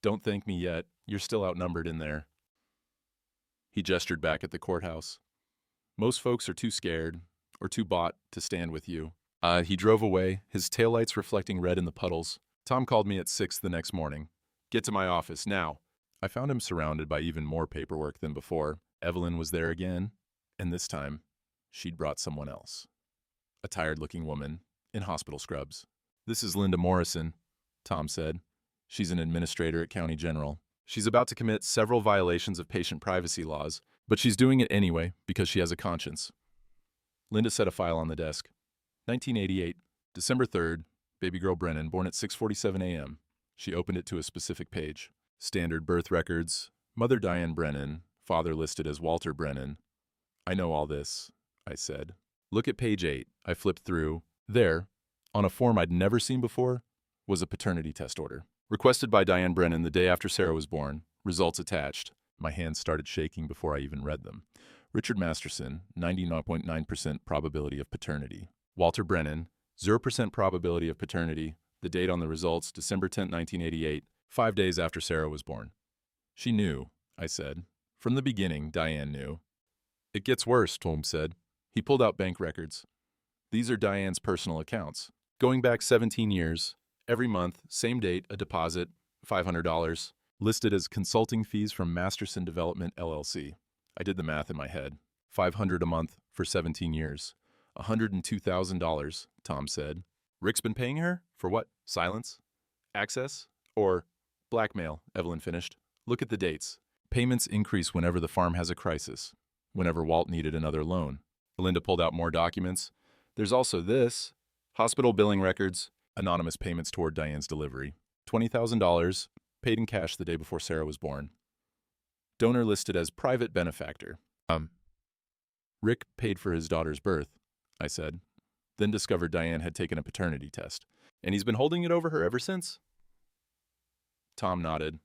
Don't thank me yet. You're still outnumbered in there. He gestured back at the courthouse. Most folks are too scared or too bought to stand with you. He drove away, his taillights reflecting red in the puddles. Tom called me at 6 the next morning. Get to my office, now. I found him surrounded by even more paperwork than before. Evelyn was there again, and this time, she'd brought someone else. A tired-looking woman in hospital scrubs. This is Linda Morrison, Tom said. She's an administrator at County General. She's about to commit several violations of patient privacy laws, but she's doing it anyway because she has a conscience. Linda set a file on the desk. 1988, December 3rd, baby girl Brennan, born at 6:47 a.m. She opened it to a specific page. Standard birth records, mother Diane Brennan, father listed as Walter Brennan. I know all this, I said. Look at page 8. I flipped through. There, on a form I'd never seen before, was a paternity test order. Requested by Diane Brennan the day after Sarah was born. Results attached. My hands started shaking before I even read them. Richard Masterson, 99.9% probability of paternity. Walter Brennan, 0% probability of paternity. The date on the results, December 10, 1988, 5 days after Sarah was born. She knew, I said. From the beginning, Diane knew. It gets worse, Tom said. He pulled out bank records. These are Diane's personal accounts. Going back 17 years, every month, same date, a deposit, $500, listed as consulting fees from Masterson Development, LLC. I did the math in my head. $500 a month for 17 years. $102,000, Tom said. Rick's been paying her? For what? Silence? Access? Or blackmail, Evelyn finished. Look at the dates. Payments increase whenever the farm has a crisis, whenever Walt needed another loan. Belinda pulled out more documents. There's also this. Hospital billing records, anonymous payments toward Diane's delivery. $20,000, paid in cash the day before Sarah was born. Donor listed as private benefactor. Rick paid for his daughter's birth, I said. Then discovered Diane had taken a paternity test. And he's been holding it over her ever since? Tom nodded.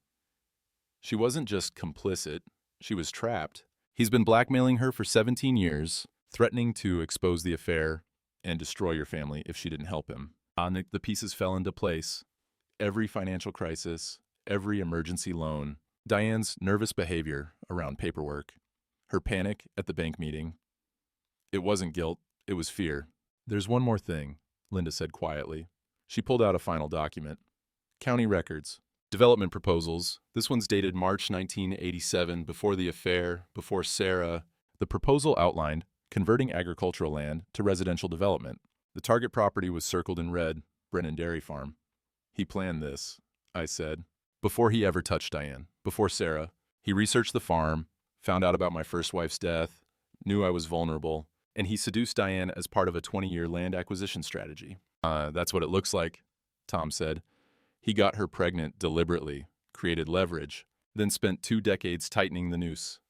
She wasn't just complicit, she was trapped. He's been blackmailing her for 17 years, threatening to expose the affair and destroy your family if she didn't help him. The pieces fell into place. Every financial crisis, every emergency loan, Diane's nervous behavior around paperwork, her panic at the bank meeting. It wasn't guilt, it was fear. There's one more thing, Linda said quietly. She pulled out a final document. County records. Development proposals. This one's dated March 1987, before the affair, before Sarah. The proposal outlined converting agricultural land to residential development. The target property was circled in red, Brennan Dairy Farm. He planned this, I said, before he ever touched Diane, before Sarah. He researched the farm, found out about my first wife's death, knew I was vulnerable, and he seduced Diane as part of a 20-year land acquisition strategy. That's what it looks like, Tom said. He got her pregnant deliberately, created leverage, then spent 2 decades tightening the noose.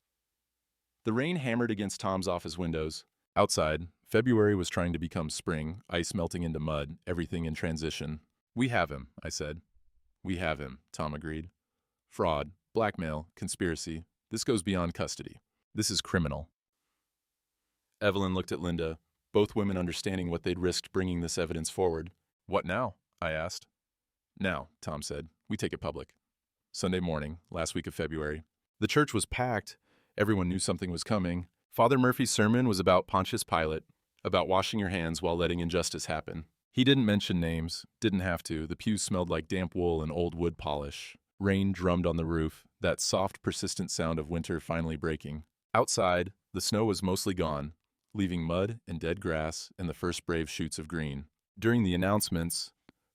The rain hammered against Tom's office windows. Outside, February was trying to become spring, ice melting into mud, everything in transition. We have him, I said. We have him, Tom agreed. Fraud, blackmail, conspiracy. This goes beyond custody. This is criminal. Evelyn looked at Linda, both women understanding what they'd risked bringing this evidence forward. What now? I asked. Now, Tom said, we take it public. Sunday morning, last week of February. The church was packed. Everyone knew something was coming. Father Murphy's sermon was about Pontius Pilate, about washing your hands while letting injustice happen. He didn't mention names, didn't have to. The pews smelled like damp wool and old wood polish. Rain drummed on the roof, that soft, persistent sound of winter finally breaking. Outside, the snow was mostly gone, leaving mud and dead grass and the first brave shoots of green. During the announcements,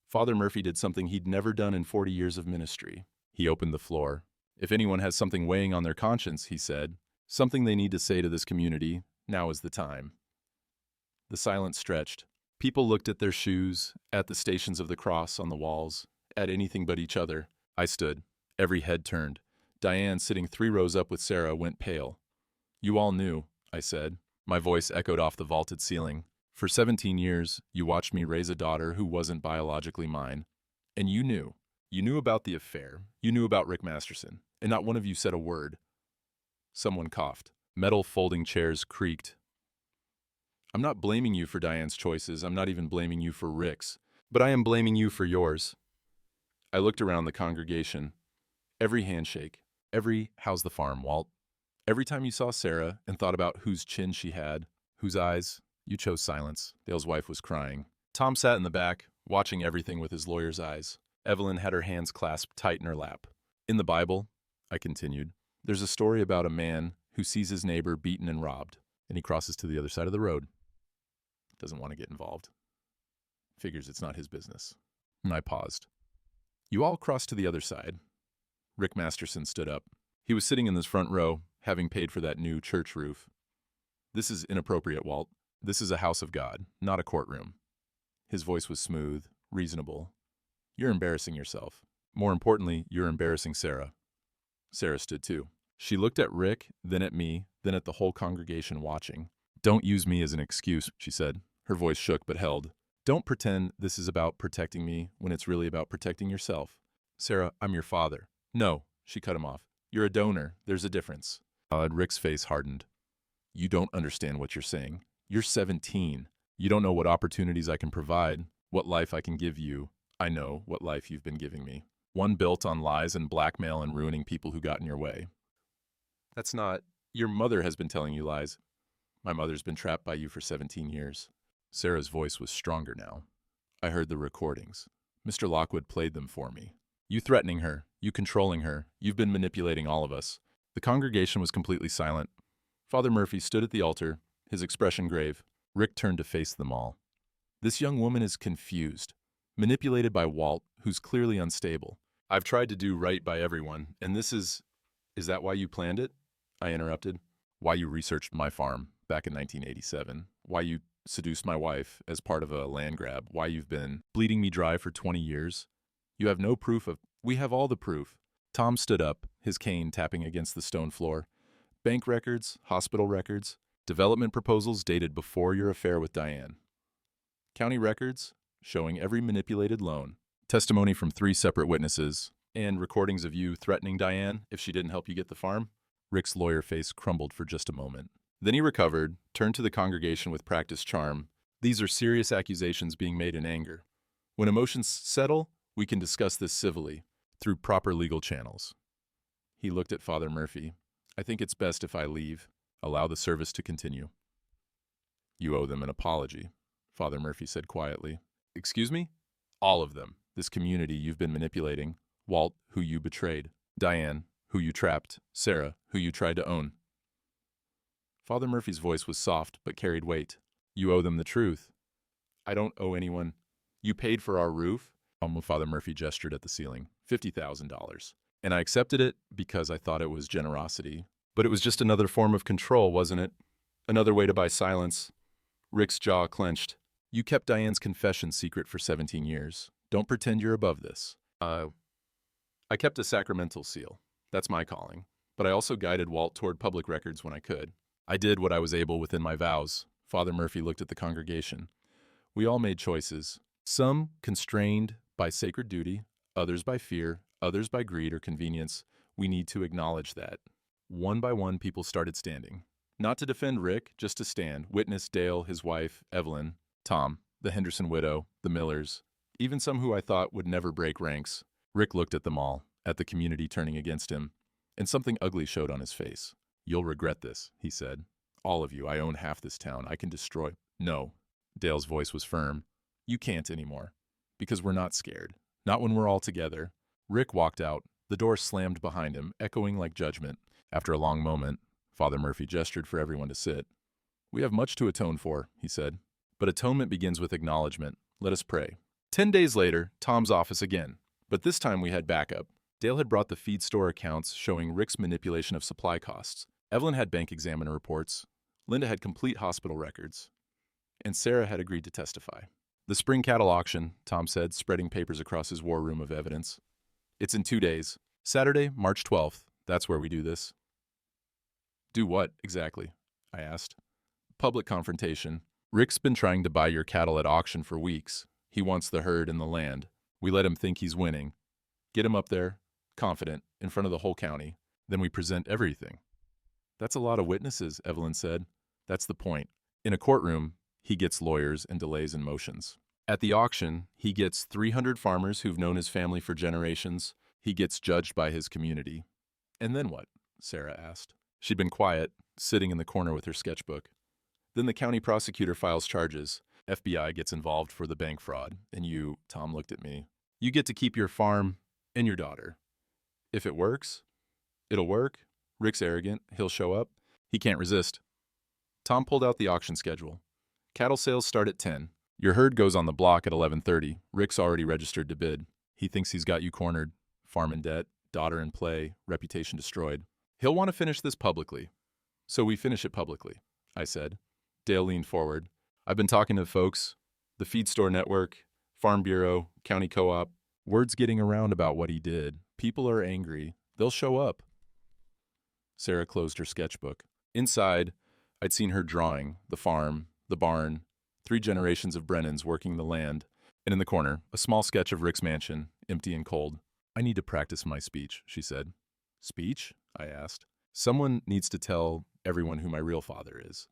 Father Murphy did something he'd never done in 40 years of ministry. He opened the floor. If anyone has something weighing on their conscience, he said, something they need to say to this community, now is the time. The silence stretched. People looked at their shoes, at the stations of the cross on the walls, at anything but each other. I stood. Every head turned. Diane, sitting 3 rows up with Sarah, went pale. You all knew, I said. My voice echoed off the vaulted ceiling. For 17 years, you watched me raise a daughter who wasn't biologically mine. And you knew. You knew about the affair. You knew about Rick Masterson. And not one of you said a word. Someone coughed. Metal folding chairs creaked. I'm not blaming you for Diane's choices. I'm not even blaming you for Rick's. But I am blaming you for yours. I looked around the congregation. Every handshake. Every, how's the farm, Walt? Every time you saw Sarah and thought about whose chin she had, whose eyes, you chose silence. Dale's wife was crying. Tom sat in the back, watching everything with his lawyer's eyes. Evelyn had her hands clasped tight in her lap. In the Bible, I continued, there's a story about a man who sees his neighbor beaten and robbed, and he crosses to the other side of the road. Doesn't want to get involved. Figures it's not his business. And I paused. You all crossed to the other side. Rick Masterson stood up. He was sitting in this front row, having paid for that new church roof. This is inappropriate, Walt. This is a house of God, not a courtroom. His voice was smooth, reasonable. You're embarrassing yourself. More importantly, you're embarrassing Sarah. Sarah stood too. She looked at Rick, then at me, then at the whole congregation watching. Don't use me as an excuse, she said. Her voice shook but held. Don't pretend this is about protecting me when it's really about protecting yourself. Sarah, I'm your father. No, she cut him off. You're a donor. There's a difference. Rick's face hardened. You don't understand what you're saying. You're 17. You don't know what opportunities I can provide, what life I can give you. I know what life you've been giving me. One built on lies and blackmail and ruining people who got in your way. That's not... Your mother has been telling you lies. My mother's been trapped by you for 17 years. Sarah's voice was stronger now. I heard the recordings. Mr. Lockwood played them for me. You threatening her, you controlling her, you've been manipulating all of us. The congregation was completely silent. Father Murphy stood at the altar, his expression grave. Rick turned to face them all. This young woman is confused, manipulated by Walt, who's clearly unstable. I've tried to do right by everyone, and this is... Is that why you planned it? I interrupted. Why you researched my farm back in 1987. Why you seduced my wife as part of a land grab. Why you've been bleeding me dry for 20 years. You have no proof of... We have all the proof. Tom stood up, his cane tapping against the stone floor. Bank records, hospital records, development proposals dated before your affair with Diane. County records showing every manipulated loan. Testimony from 3 separate witnesses, and recordings of you threatening Diane if she didn't help you get the farm. Rick's lawyer face crumbled for just a moment. Then he recovered, turned to the congregation with practiced charm. These are serious accusations being made in anger. When emotions settle, we can discuss this civilly, through proper legal channels. He looked at Father Murphy. I think it's best if I leave. Allow the service to continue. You owe them an apology, Father Murphy said quietly. Excuse me? All of them. This community you've been manipulating. Walt, who you betrayed. Diane, who you trapped. Sarah, who you tried to own. Father Murphy's voice was soft but carried weight. You owe them the truth. I don't owe anyone. You paid for our roof? Father Murphy gestured at the ceiling. $50,000. And I accepted it because I thought it was generosity. But it was just another form of control, wasn't it? Another way to buy silence. Rick's jaw clenched. You kept Diane's confession secret for 17 years. Don't pretend you're above this. I kept a sacramental seal. That's my calling. But I also guided Walt toward public records when I could. I did what I was able within my vows. Father Murphy looked at the congregation. We all made choices. Some constrained by sacred duty, others by fear, others by greed or convenience. We need to acknowledge that. One by one, people started standing. Not to defend Rick, just to stand. Witness Dale, his wife, Evelyn, Tom, the Henderson widow, the Millers, even some who I thought would never break ranks. Rick looked at them all, at the community turning against him, and something ugly showed on his face. You'll regret this, he said. All of you, I own half this town. I can destroy. No. Dale's voice was firm. You can't anymore. Because we're not scared. Not when we're all together. Rick walked out. The door slammed behind him, echoing like judgment. After a long moment, Father Murphy gestured for everyone to sit. We have much to atone for, he said. But atonement begins with acknowledgement. Let us pray. 10 days later, Tom's office again. But this time we had backup. Dale had brought the feed store accounts showing Rick's manipulation of supply costs. Evelyn had bank examiner reports. Linda had complete hospital records. And Sarah had agreed to testify. The spring cattle auction, Tom said, spreading papers across his war room of evidence. It's in 2 days. Saturday, March 12th. That's where we do this. Do what, exactly? I asked. Public confrontation. Rick's been trying to buy your cattle at auction for weeks. He wants the herd and the land. We let him think he's winning. Get him up there, confident, in front of the whole county. Then we present everything. That's a lot of witnesses, Evelyn said. That's the point. In a courtroom, he gets lawyers and delays in motions. At the auction, he gets 300 farmers who've known his family for generations. He gets judged by his community. And then what? Sarah asked. She'd been quiet, sitting in the corner with her sketchbook. Then the county prosecutor files charges. FBI gets involved for the bank fraud. And you, Tom looked at me, you get to keep your farm and your daughter. If it works, it'll work. Rick's arrogant. He'll show up. He can't resist. Tom pulled out the auction schedule. Cattle sales start at 10. Your herd goes on the block at 11:30. Rick's already registered to bid. He thinks he's got you cornered. Farm in debt, daughter in play, reputation destroyed. He'll want to finish this publicly. So we finish it publicly, I said. Dale leaned forward. I've been talking to folks, the feed store network, Farm Bureau, county co-op. Word's getting around about what he did. People are angry. They'll show up. Sarah closed her sketchbook. Inside, I'd seen her drawing, the farm, the barn, 3 generations of Brennans working the land, and in the corner, a small sketch of Rick's mansion, empty and cold. I need to practice my speech, she said. Speech? I asked. Someone needs to tell everyone who my real father is.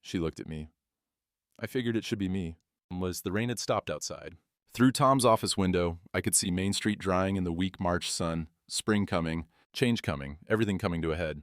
She looked at me. I figured it should be me. The rain had stopped outside. Through Tom's office window, I could see Main Street drying in the weak March sun, spring coming, change coming, everything coming to a head.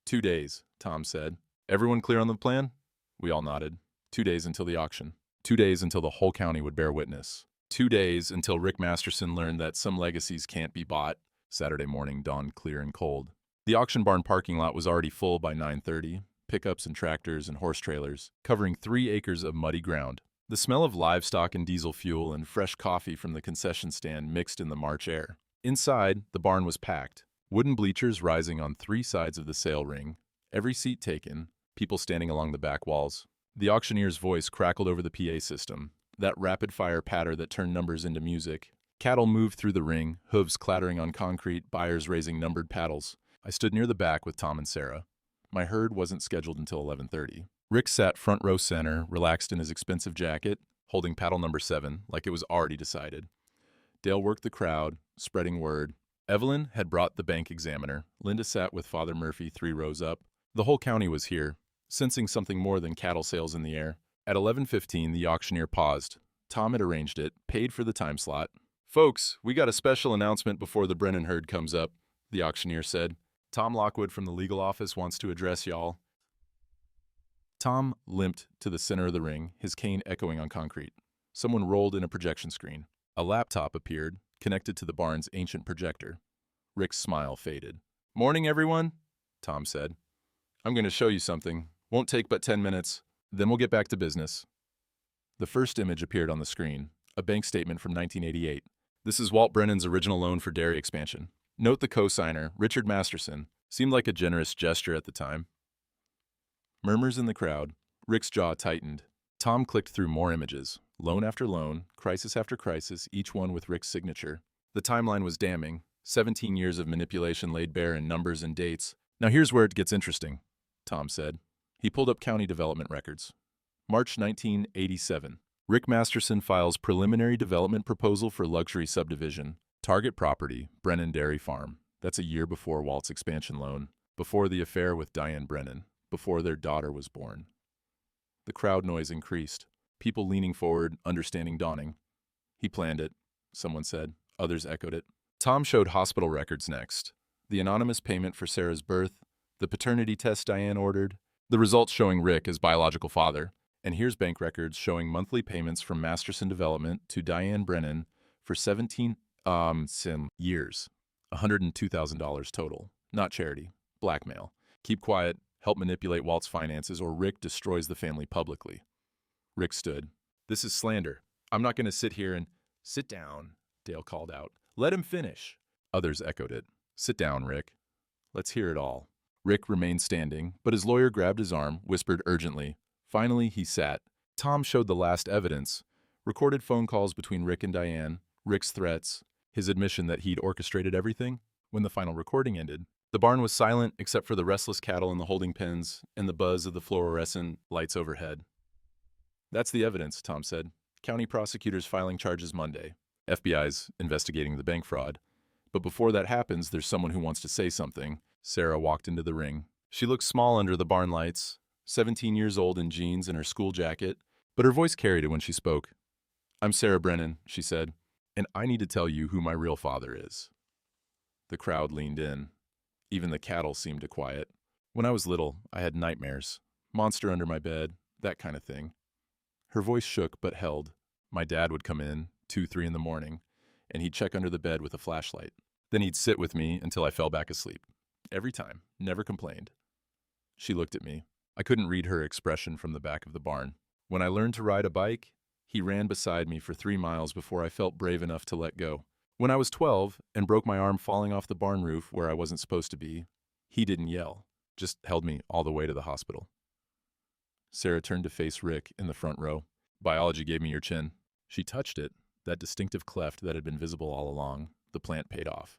2 days, Tom said. Everyone clear on the plan? We all nodded. 2 days until the auction. 2 days until the whole county would bear witness. 2 days until Rick Masterson learned that some legacies can't be bought. Saturday morning dawned clear and cold. The auction barn parking lot was already full by 9:30. Pickups and tractors and horse trailers, covering 3 acres of muddy ground. The smell of livestock and diesel fuel and fresh coffee from the concession stand mixed in the March air. Inside, the barn was packed. Wooden bleachers rising on 3 sides of the sale ring. Every seat taken, people standing along the back walls. The auctioneer's voice crackled over the PA system, that rapid-fire patter that turned numbers into music. Cattle moved through the ring, hooves clattering on concrete, buyers raising numbered paddles. I stood near the back with Tom and Sarah. My herd wasn't scheduled until 11:30. Rick sat front row center, relaxed in his expensive jacket, holding paddle number 7, like it was already decided. Dale worked the crowd, spreading word. Evelyn had brought the bank examiner. Linda sat with Father Murphy 3 rows up. The whole county was here, sensing something more than cattle sales in the air. At 11:15, the auctioneer paused. Tom had arranged it, paid for the time slot. "Folks, we got a special announcement before the Brennan herd comes up," the auctioneer said. "Tom Lockwood from the legal office wants to address y'all." Tom limped to the center of the ring, his cane echoing on concrete. Someone rolled in a projection screen. A laptop appeared, connected to the barn's ancient projector. Rick's smile faded. "Morning, everyone," Tom said. "I'm going to show you something. Won't take but 10 minutes. Then we'll get back to business." The first image appeared on the screen, a bank statement from 1988. "This is Walt Brennan's original loan for dairy expansion. Note the co-signer, Richard Masterson. Seemed like a generous gesture at the time." Murmurs in the crowd. Rick's jaw tightened. Tom clicked through more images. Loan after loan, crisis after crisis, each one with Rick's signature. The timeline was damning. 17 years of manipulation laid bare in numbers and dates. "Now here's where it gets interesting," Tom said. He pulled up county development records. March 1987. Rick Masterson files preliminary development proposal for luxury subdivision. Target property, Brennan Dairy Farm. That's a year before Walt's expansion loan, before the affair with Diane Brennan, before their daughter was born. The crowd noise increased. People leaning forward, understanding dawning. "He planned it," someone said. Others echoed it. Tom showed hospital records next. The anonymous payment for Sarah's birth, the paternity test Diane ordered, the results showing Rick as biological father, and here's bank records showing monthly payments from Masterson Development to Diane Brennan for 17 years. $102,000 total. Not charity. Blackmail. Keep quiet, help manipulate Walt's finances, or Rick destroys the family publicly. Rick stood. "This is slander. I'm not going to sit here and—" "Sit down," Dale called out. "Let him finish." Others echoed it. "Sit down, Rick. Let's hear it all." Rick remained standing, but his lawyer grabbed his arm, whispered urgently. Finally, he sat. Tom showed the last evidence. Recorded phone calls between Rick and Diane, Rick's threats, his admission that he'd orchestrated everything. When the final recording ended, the barn was silent except for the restless cattle in the holding pens and the buzz of the fluorescent lights overhead. "That's the evidence," Tom said. "County prosecutors filing charges Monday. FBI's investigating the bank fraud. But before that happens, there's someone who wants to say something." Sarah walked into the ring. She looked small under the barn lights, 17 years old in jeans and her school jacket, but her voice carried it when she spoke. "I'm Sarah Brennan," she said, "and I need to tell you who my real father is." The crowd leaned in. Even the cattle seemed to quiet. "When I was little, I had nightmares. Monster under my bed, that kind of thing." Her voice shook but held. "My dad would come in, 2, 3 in the morning, and he'd check under the bed with a flashlight. Then he'd sit with me until I fell back asleep. Every time, never complained." She looked at me. I couldn't read her expression from the back of the barn. "When I learned to ride a bike, he ran beside me for 3 miles before I felt brave enough to let go. When I was 12 and broke my arm falling off the barn roof where I wasn't supposed to be, he didn't yell, just held me all the way to the hospital." Sarah turned to face Rick in the front row. "Biology gave me your chin." She touched it, that distinctive cleft that had been visible all along. The plant paid off.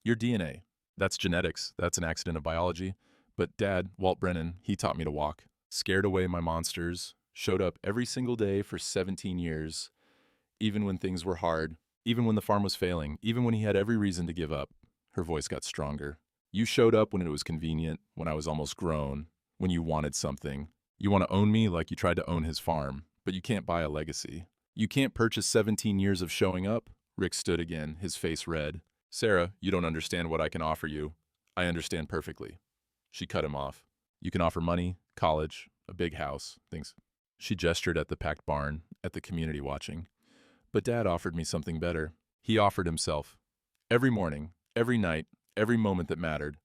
"Your DNA. That's genetics. That's an accident of biology. But Dad, Walt Brennan, he taught me to walk. Scared away my monsters. Showed up every single day for 17 years. Even when things were hard. Even when the farm was failing. Even when he had every reason to give up." Her voice got stronger. "You showed up when it was convenient, when I was almost grown, when you wanted something. You want to own me like you tried to own his farm, but you can't buy a legacy. You can't purchase 17 years of showing up." Rick stood again, his face red. "Sarah, you don't understand what I can offer you. I understand perfectly." She cut him off. "You can offer money, college, a big house, things." She gestured at the packed barn, at the community watching. "But Dad offered me something better. He offered himself. Every morning, every night, every moment that mattered."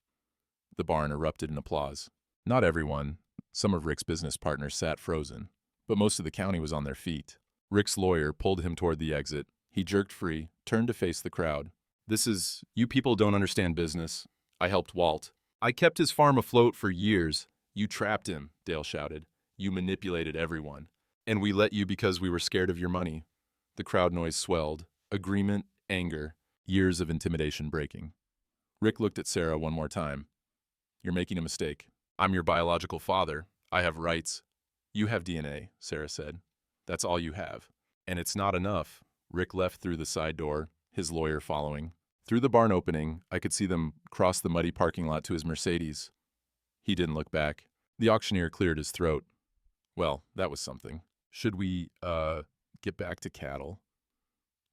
The barn erupted in applause. Not everyone. Some of Rick's business partners sat frozen, but most of the county was on their feet. Rick's lawyer pulled him toward the exit. He jerked free, turned to face the crowd. You people don't understand business. I helped Walt. I kept his farm afloat for years." "You trapped him," Dale shouted. "You manipulated everyone. And we let you because we were scared of your money." The crowd noise swelled. Agreement, anger, years of intimidation breaking. Rick looked at Sarah one more time. "You're making a mistake. I'm your biological father. I have rights." "You have DNA," Sarah said. "That's all you have. And it's not enough." Rick left through the side door, his lawyer following. Through the barn opening, I could see them cross the muddy parking lot to his Mercedes. He didn't look back. The auctioneer cleared his throat. Well, that was something. Should we, get back to cattle?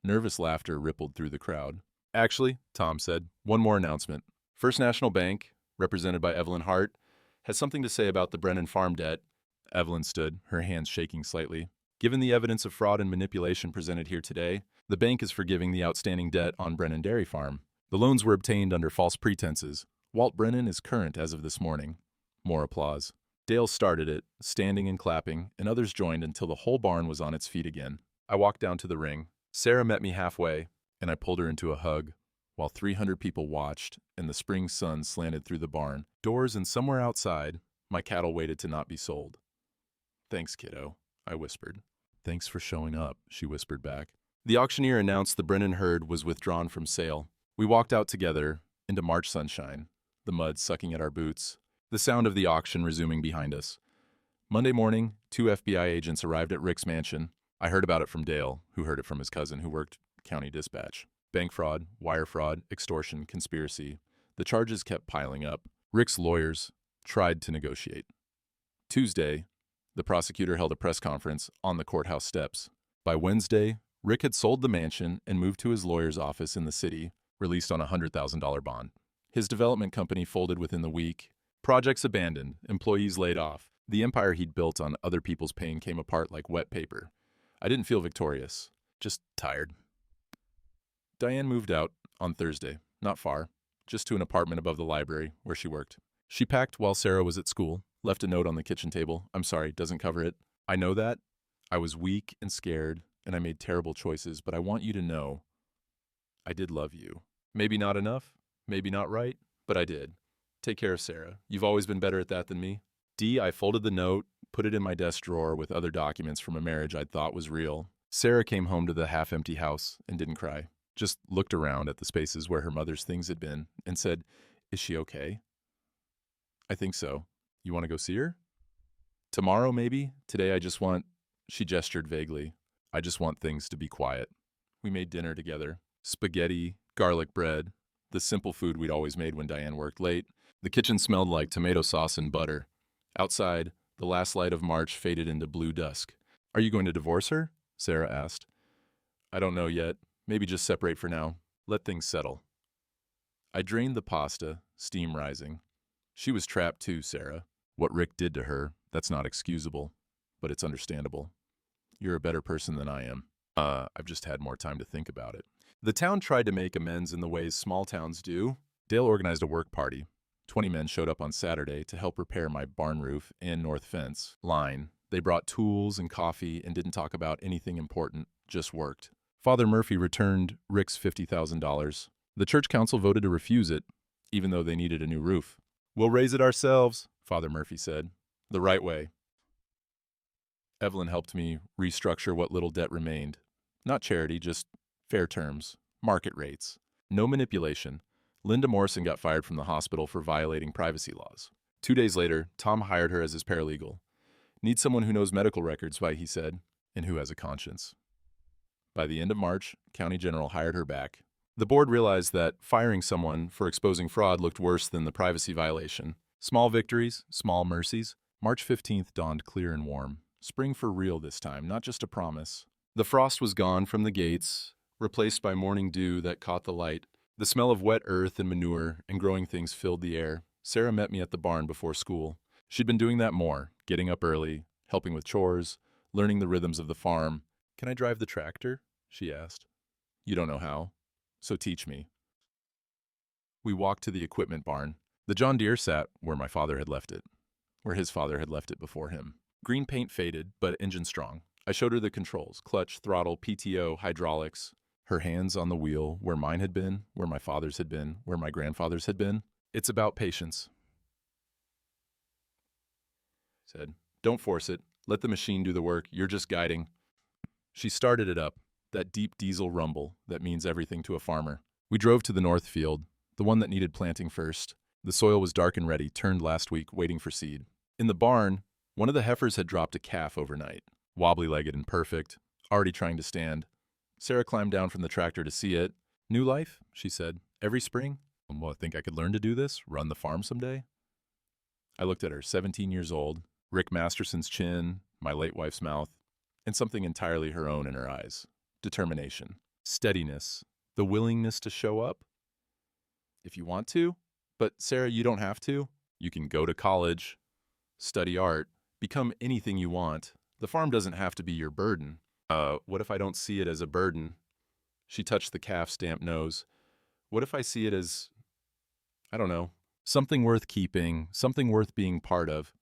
Nervous laughter rippled through the crowd. Actually, Tom said, one more announcement. First National Bank, represented by Evelyn Hart, has something to say about the Brennan farm debt. Evelyn stood, her hands shaking slightly. Given the evidence of fraud and manipulation presented here today, the bank is forgiving the outstanding debt on Brennan Dairy Farm. The loans were obtained under false pretenses. Walt Brennan is current as of this morning. More applause. Dale started it, standing and clapping, and others joined until the whole barn was on its feet again. I walked down to the ring. Sarah met me halfway, and I pulled her into a hug, while 300 people watched, and the spring sun slanted through the barn. Doors and somewhere outside, my cattle waited to not be sold. Thanks, kiddo, I whispered. Thanks for showing up, she whispered back. The auctioneer announced the Brennan herd was withdrawn from sale. We walked out together into March sunshine, the mud sucking at our boots, the sound of the auction resuming behind us. Monday morning, 2 FBI agents arrived at Rick's mansion. I heard about it from Dale, who heard it from his cousin who worked county dispatch. Bank fraud, wire fraud, extortion, conspiracy. The charges kept piling up. Rick's lawyers tried to negotiate. Tuesday, the prosecutor held a press conference on the courthouse steps. By Wednesday, Rick had sold the mansion and moved to his lawyer's office in the city, released on a $100,000 bond. His development company folded within the week. Projects abandoned, employees laid off. The empire he'd built on other people's pain came apart like wet paper. I didn't feel victorious, just tired. Diane moved out on Thursday, not far, just to an apartment above the library where she worked. She packed while Sarah was at school, left a note on the kitchen table. I'm sorry, doesn't cover it. I know that. I was weak and scared, and I made terrible choices, but I want you to know I did love you. Maybe not enough, maybe not right, but I did. Take care of Sarah. You've always been better at that than me. D, I folded the note, put it in my desk drawer with other documents from a marriage I'd thought was real. Sarah came home to the half-empty house and didn't cry. Just looked around at the spaces where her mother's things had been and said, "Is she okay?" I think so. You want to go see her? Tomorrow, maybe? Today I just want... She gestured vaguely. I just want things to be quiet. We made dinner together. Spaghetti, garlic bread, the simple food we'd always made when Diane worked late. The kitchen smelled like tomato sauce and butter. Outside, the last light of March faded into blue dusk. Are you going to divorce her? Sarah asked. I don't know yet. Maybe just separate for now. Let things settle. I drained the pasta, steam rising. She was trapped too, Sarah. What Rick did to her, that's not excusable, but it's understandable. You're a better person than I am. I've just had more time to think about it. The town tried to make amends in the ways small towns do. Dale organized a work party. 20 men showed up on Saturday to help repair my barn roof and north fence line. They brought tools and coffee and didn't talk about anything important, just worked. Father Murphy returned Rick's $50,000. The church council voted to refuse it, even though they needed a new roof. We'll raise it ourselves, Father Murphy said. The right way. Evelyn helped me restructure what little debt remained. Not charity, just fair terms, market rates. No manipulation. Linda Morrison got fired from the hospital for violating privacy laws. 2 days later, Tom hired her as his paralegal. Need someone who knows medical records, he said, and who has a conscience. By the end of March, County General hired her back. The board realized that firing someone for exposing fraud looked worse than the privacy violation. Small victories, small mercies. March 15th dawned clear and warm. Spring for real this time, not just a promise. The frost was gone from the gates, replaced by morning dew that caught the light. The smell of wet earth and manure and growing things filled the air. Sarah met me at the barn before school. She'd been doing that more, getting up early, helping with chores, learning the rhythms of the farm. Can I drive the tractor? She asked. You don't know how, so teach me. We walked to the equipment barn. The John Deere sat where my father had left it, where his father had left it before him. Green paint faded, but engine strong. I showed her the controls, clutch, throttle, PTO, hydraulics. Her hands on the wheel, where mine had been, where my father's had been, where my grandfather's had been. It's about patience. Said, don't force it. Let the machine do the work. You're just guiding. She started it up, that deep diesel rumble that means everything to a farmer. We drove to the north field, the one that needed planting first. The soil was dark and ready, turned last week, waiting for seed. In the barn, one of the heifers had dropped a calf overnight, wobbly-legged and perfect, already trying to stand. Sarah climbed down from the tractor to see it. New life, she said. Every spring? Well, I think I could learn to do this, run the farm someday? I looked at her, 17 years old, Rick Masterson's chin, my late wife's mouth, and something entirely her own in her eyes. Determination, steadiness, the willingness to show up. If you want to. But Sarah, you don't have to. You can go to college, study art, become anything you want. The farm doesn't have to be your burden. What if I don't see it as a burden? She touched the calf's damp nose. What if I see it as, I don't know, something worth keeping, something worth being part of?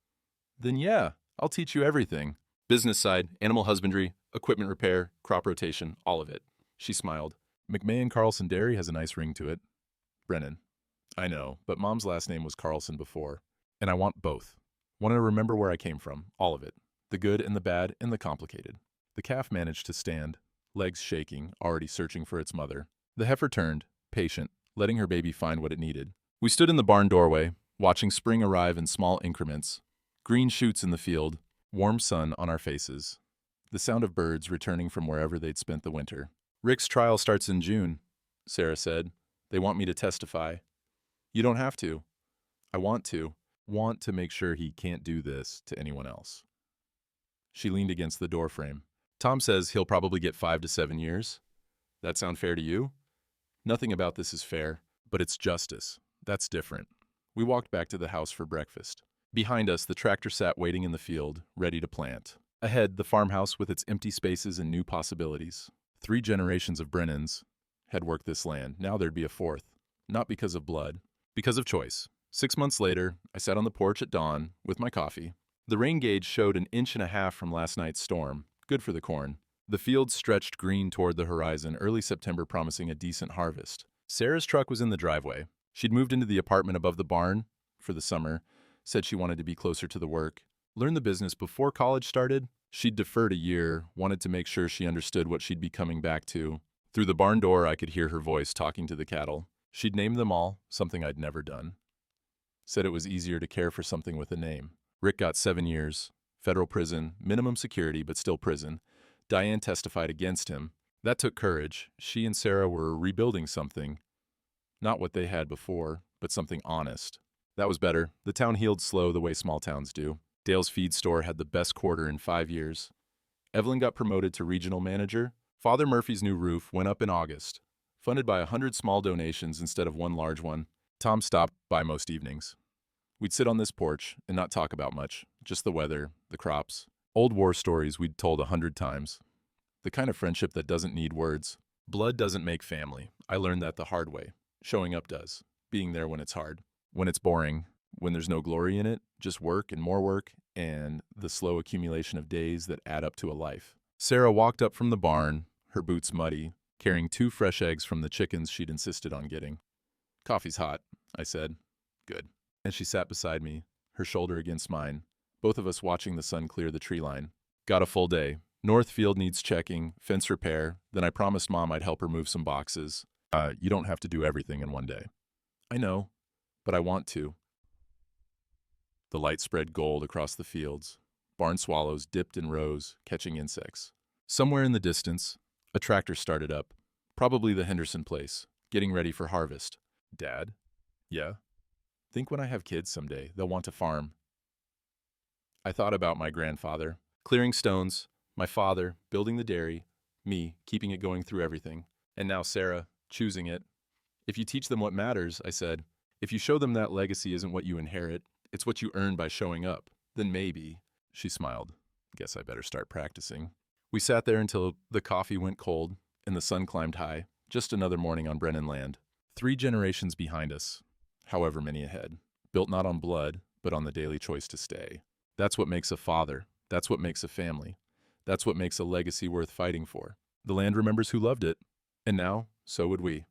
Then yeah, I'll teach you everything. Business side, animal husbandry, equipment repair, crop rotation, all of it. She smiled. McMahon Carlson Dairy has a nice ring to it. Brennan. I know, but Mom's last name was Carlson before. And I want both. Want to remember where I came from, all of it. The good and the bad and the complicated. The calf managed to stand, legs shaking, already searching for its mother. The heifer turned, patient, letting her baby find what it needed. We stood in the barn doorway, watching spring arrive in small increments. Green shoots in the field, warm sun on our faces. The sound of birds returning from wherever they'd spent the winter. Rick's trial starts in June, Sarah said. They want me to testify. You don't have to. I want to. Want to make sure he can't do this to anyone else. She leaned against the doorframe. Tom says he'll probably get 5 to 7 years. That sound fair to you? Nothing about this is fair, but it's justice. That's different. We walked back to the house for breakfast. Behind us, the tractor sat waiting in the field, ready to plant. Ahead, the farmhouse with its empty spaces and new possibilities. 3 generations of Brennans had worked this land. Now there'd be a 4th. Not because of blood, because of choice. 6 months later, I sat on the porch at dawn with my coffee. The rain gauge showed 1.5 inches from last night's storm. Good for the corn. The fields stretched green toward the horizon, early September promising a decent harvest. Sarah's truck was in the driveway. She'd moved into the apartment above the barn for the summer, said she wanted to be closer to the work. Learned the business before college started. She'd deferred a year, wanted to make sure she understood what she'd be coming back to. Through the barn door, I could hear her voice talking to the cattle. She'd named them all, something I'd never done. Said it was easier to care for something with a name. Rick got 7 years, federal prison, minimum security, but still prison. Diane testified against him. That took courage. She and Sarah were rebuilding something. Not what they had before, but something honest. That was better. The town healed slow the way small towns do. Dale's feed store had the best quarter in 5 years. Evelyn got promoted to regional manager. Father Murphy's new roof went up in August, funded by 100 small donations instead of one large one. Tom stopped by most evenings. We'd sit on this porch and not talk about much, just the weather, the crops, old war stories we'd told 100 times. The kind of friendship that doesn't need words. Blood doesn't make family. I learned that the hard way. Showing up does. Being there when it's hard. When it's boring. When there's no glory in it. Just work and more work, and the slow accumulation of days that add up to a life. Sarah walked up from the barn, her boots muddy, carrying 2 fresh eggs from the chickens she'd insisted on getting. Coffee's hot, I said. Good. And she sat beside me, her shoulder against mine, both of us watching the sun clear the tree line. Got a full day. North field needs checking, fence repair, then I promised Mom I'd help her move some boxes. You don't have to do everything in one day. I know, but I want to. The light spread gold across the fields. Barn swallows dipped in rows, catching insects. Somewhere in the distance, a tractor started up. Probably the Henderson place, getting ready for harvest. Dad? Yeah? Think when I have kids someday, they'll want to farm. I thought about my grandfather, clearing stones, my father, building the dairy, me, keeping it going through everything, and now Sarah, choosing it. If you teach them what matters, I said, if you show them that legacy isn't what you inherit, it's what you earn by showing up, then maybe. She smiled. Guess I better start practicing. We sat there until the coffee went cold and the sun climbed high. Just another morning on Brennan land. 3 generations behind us, however many ahead. Built not on blood, but on the daily choice to stay. That's what makes a father. That's what makes a family. That's what makes a legacy worth fighting for. The land remembers who loved it. And now, so would we.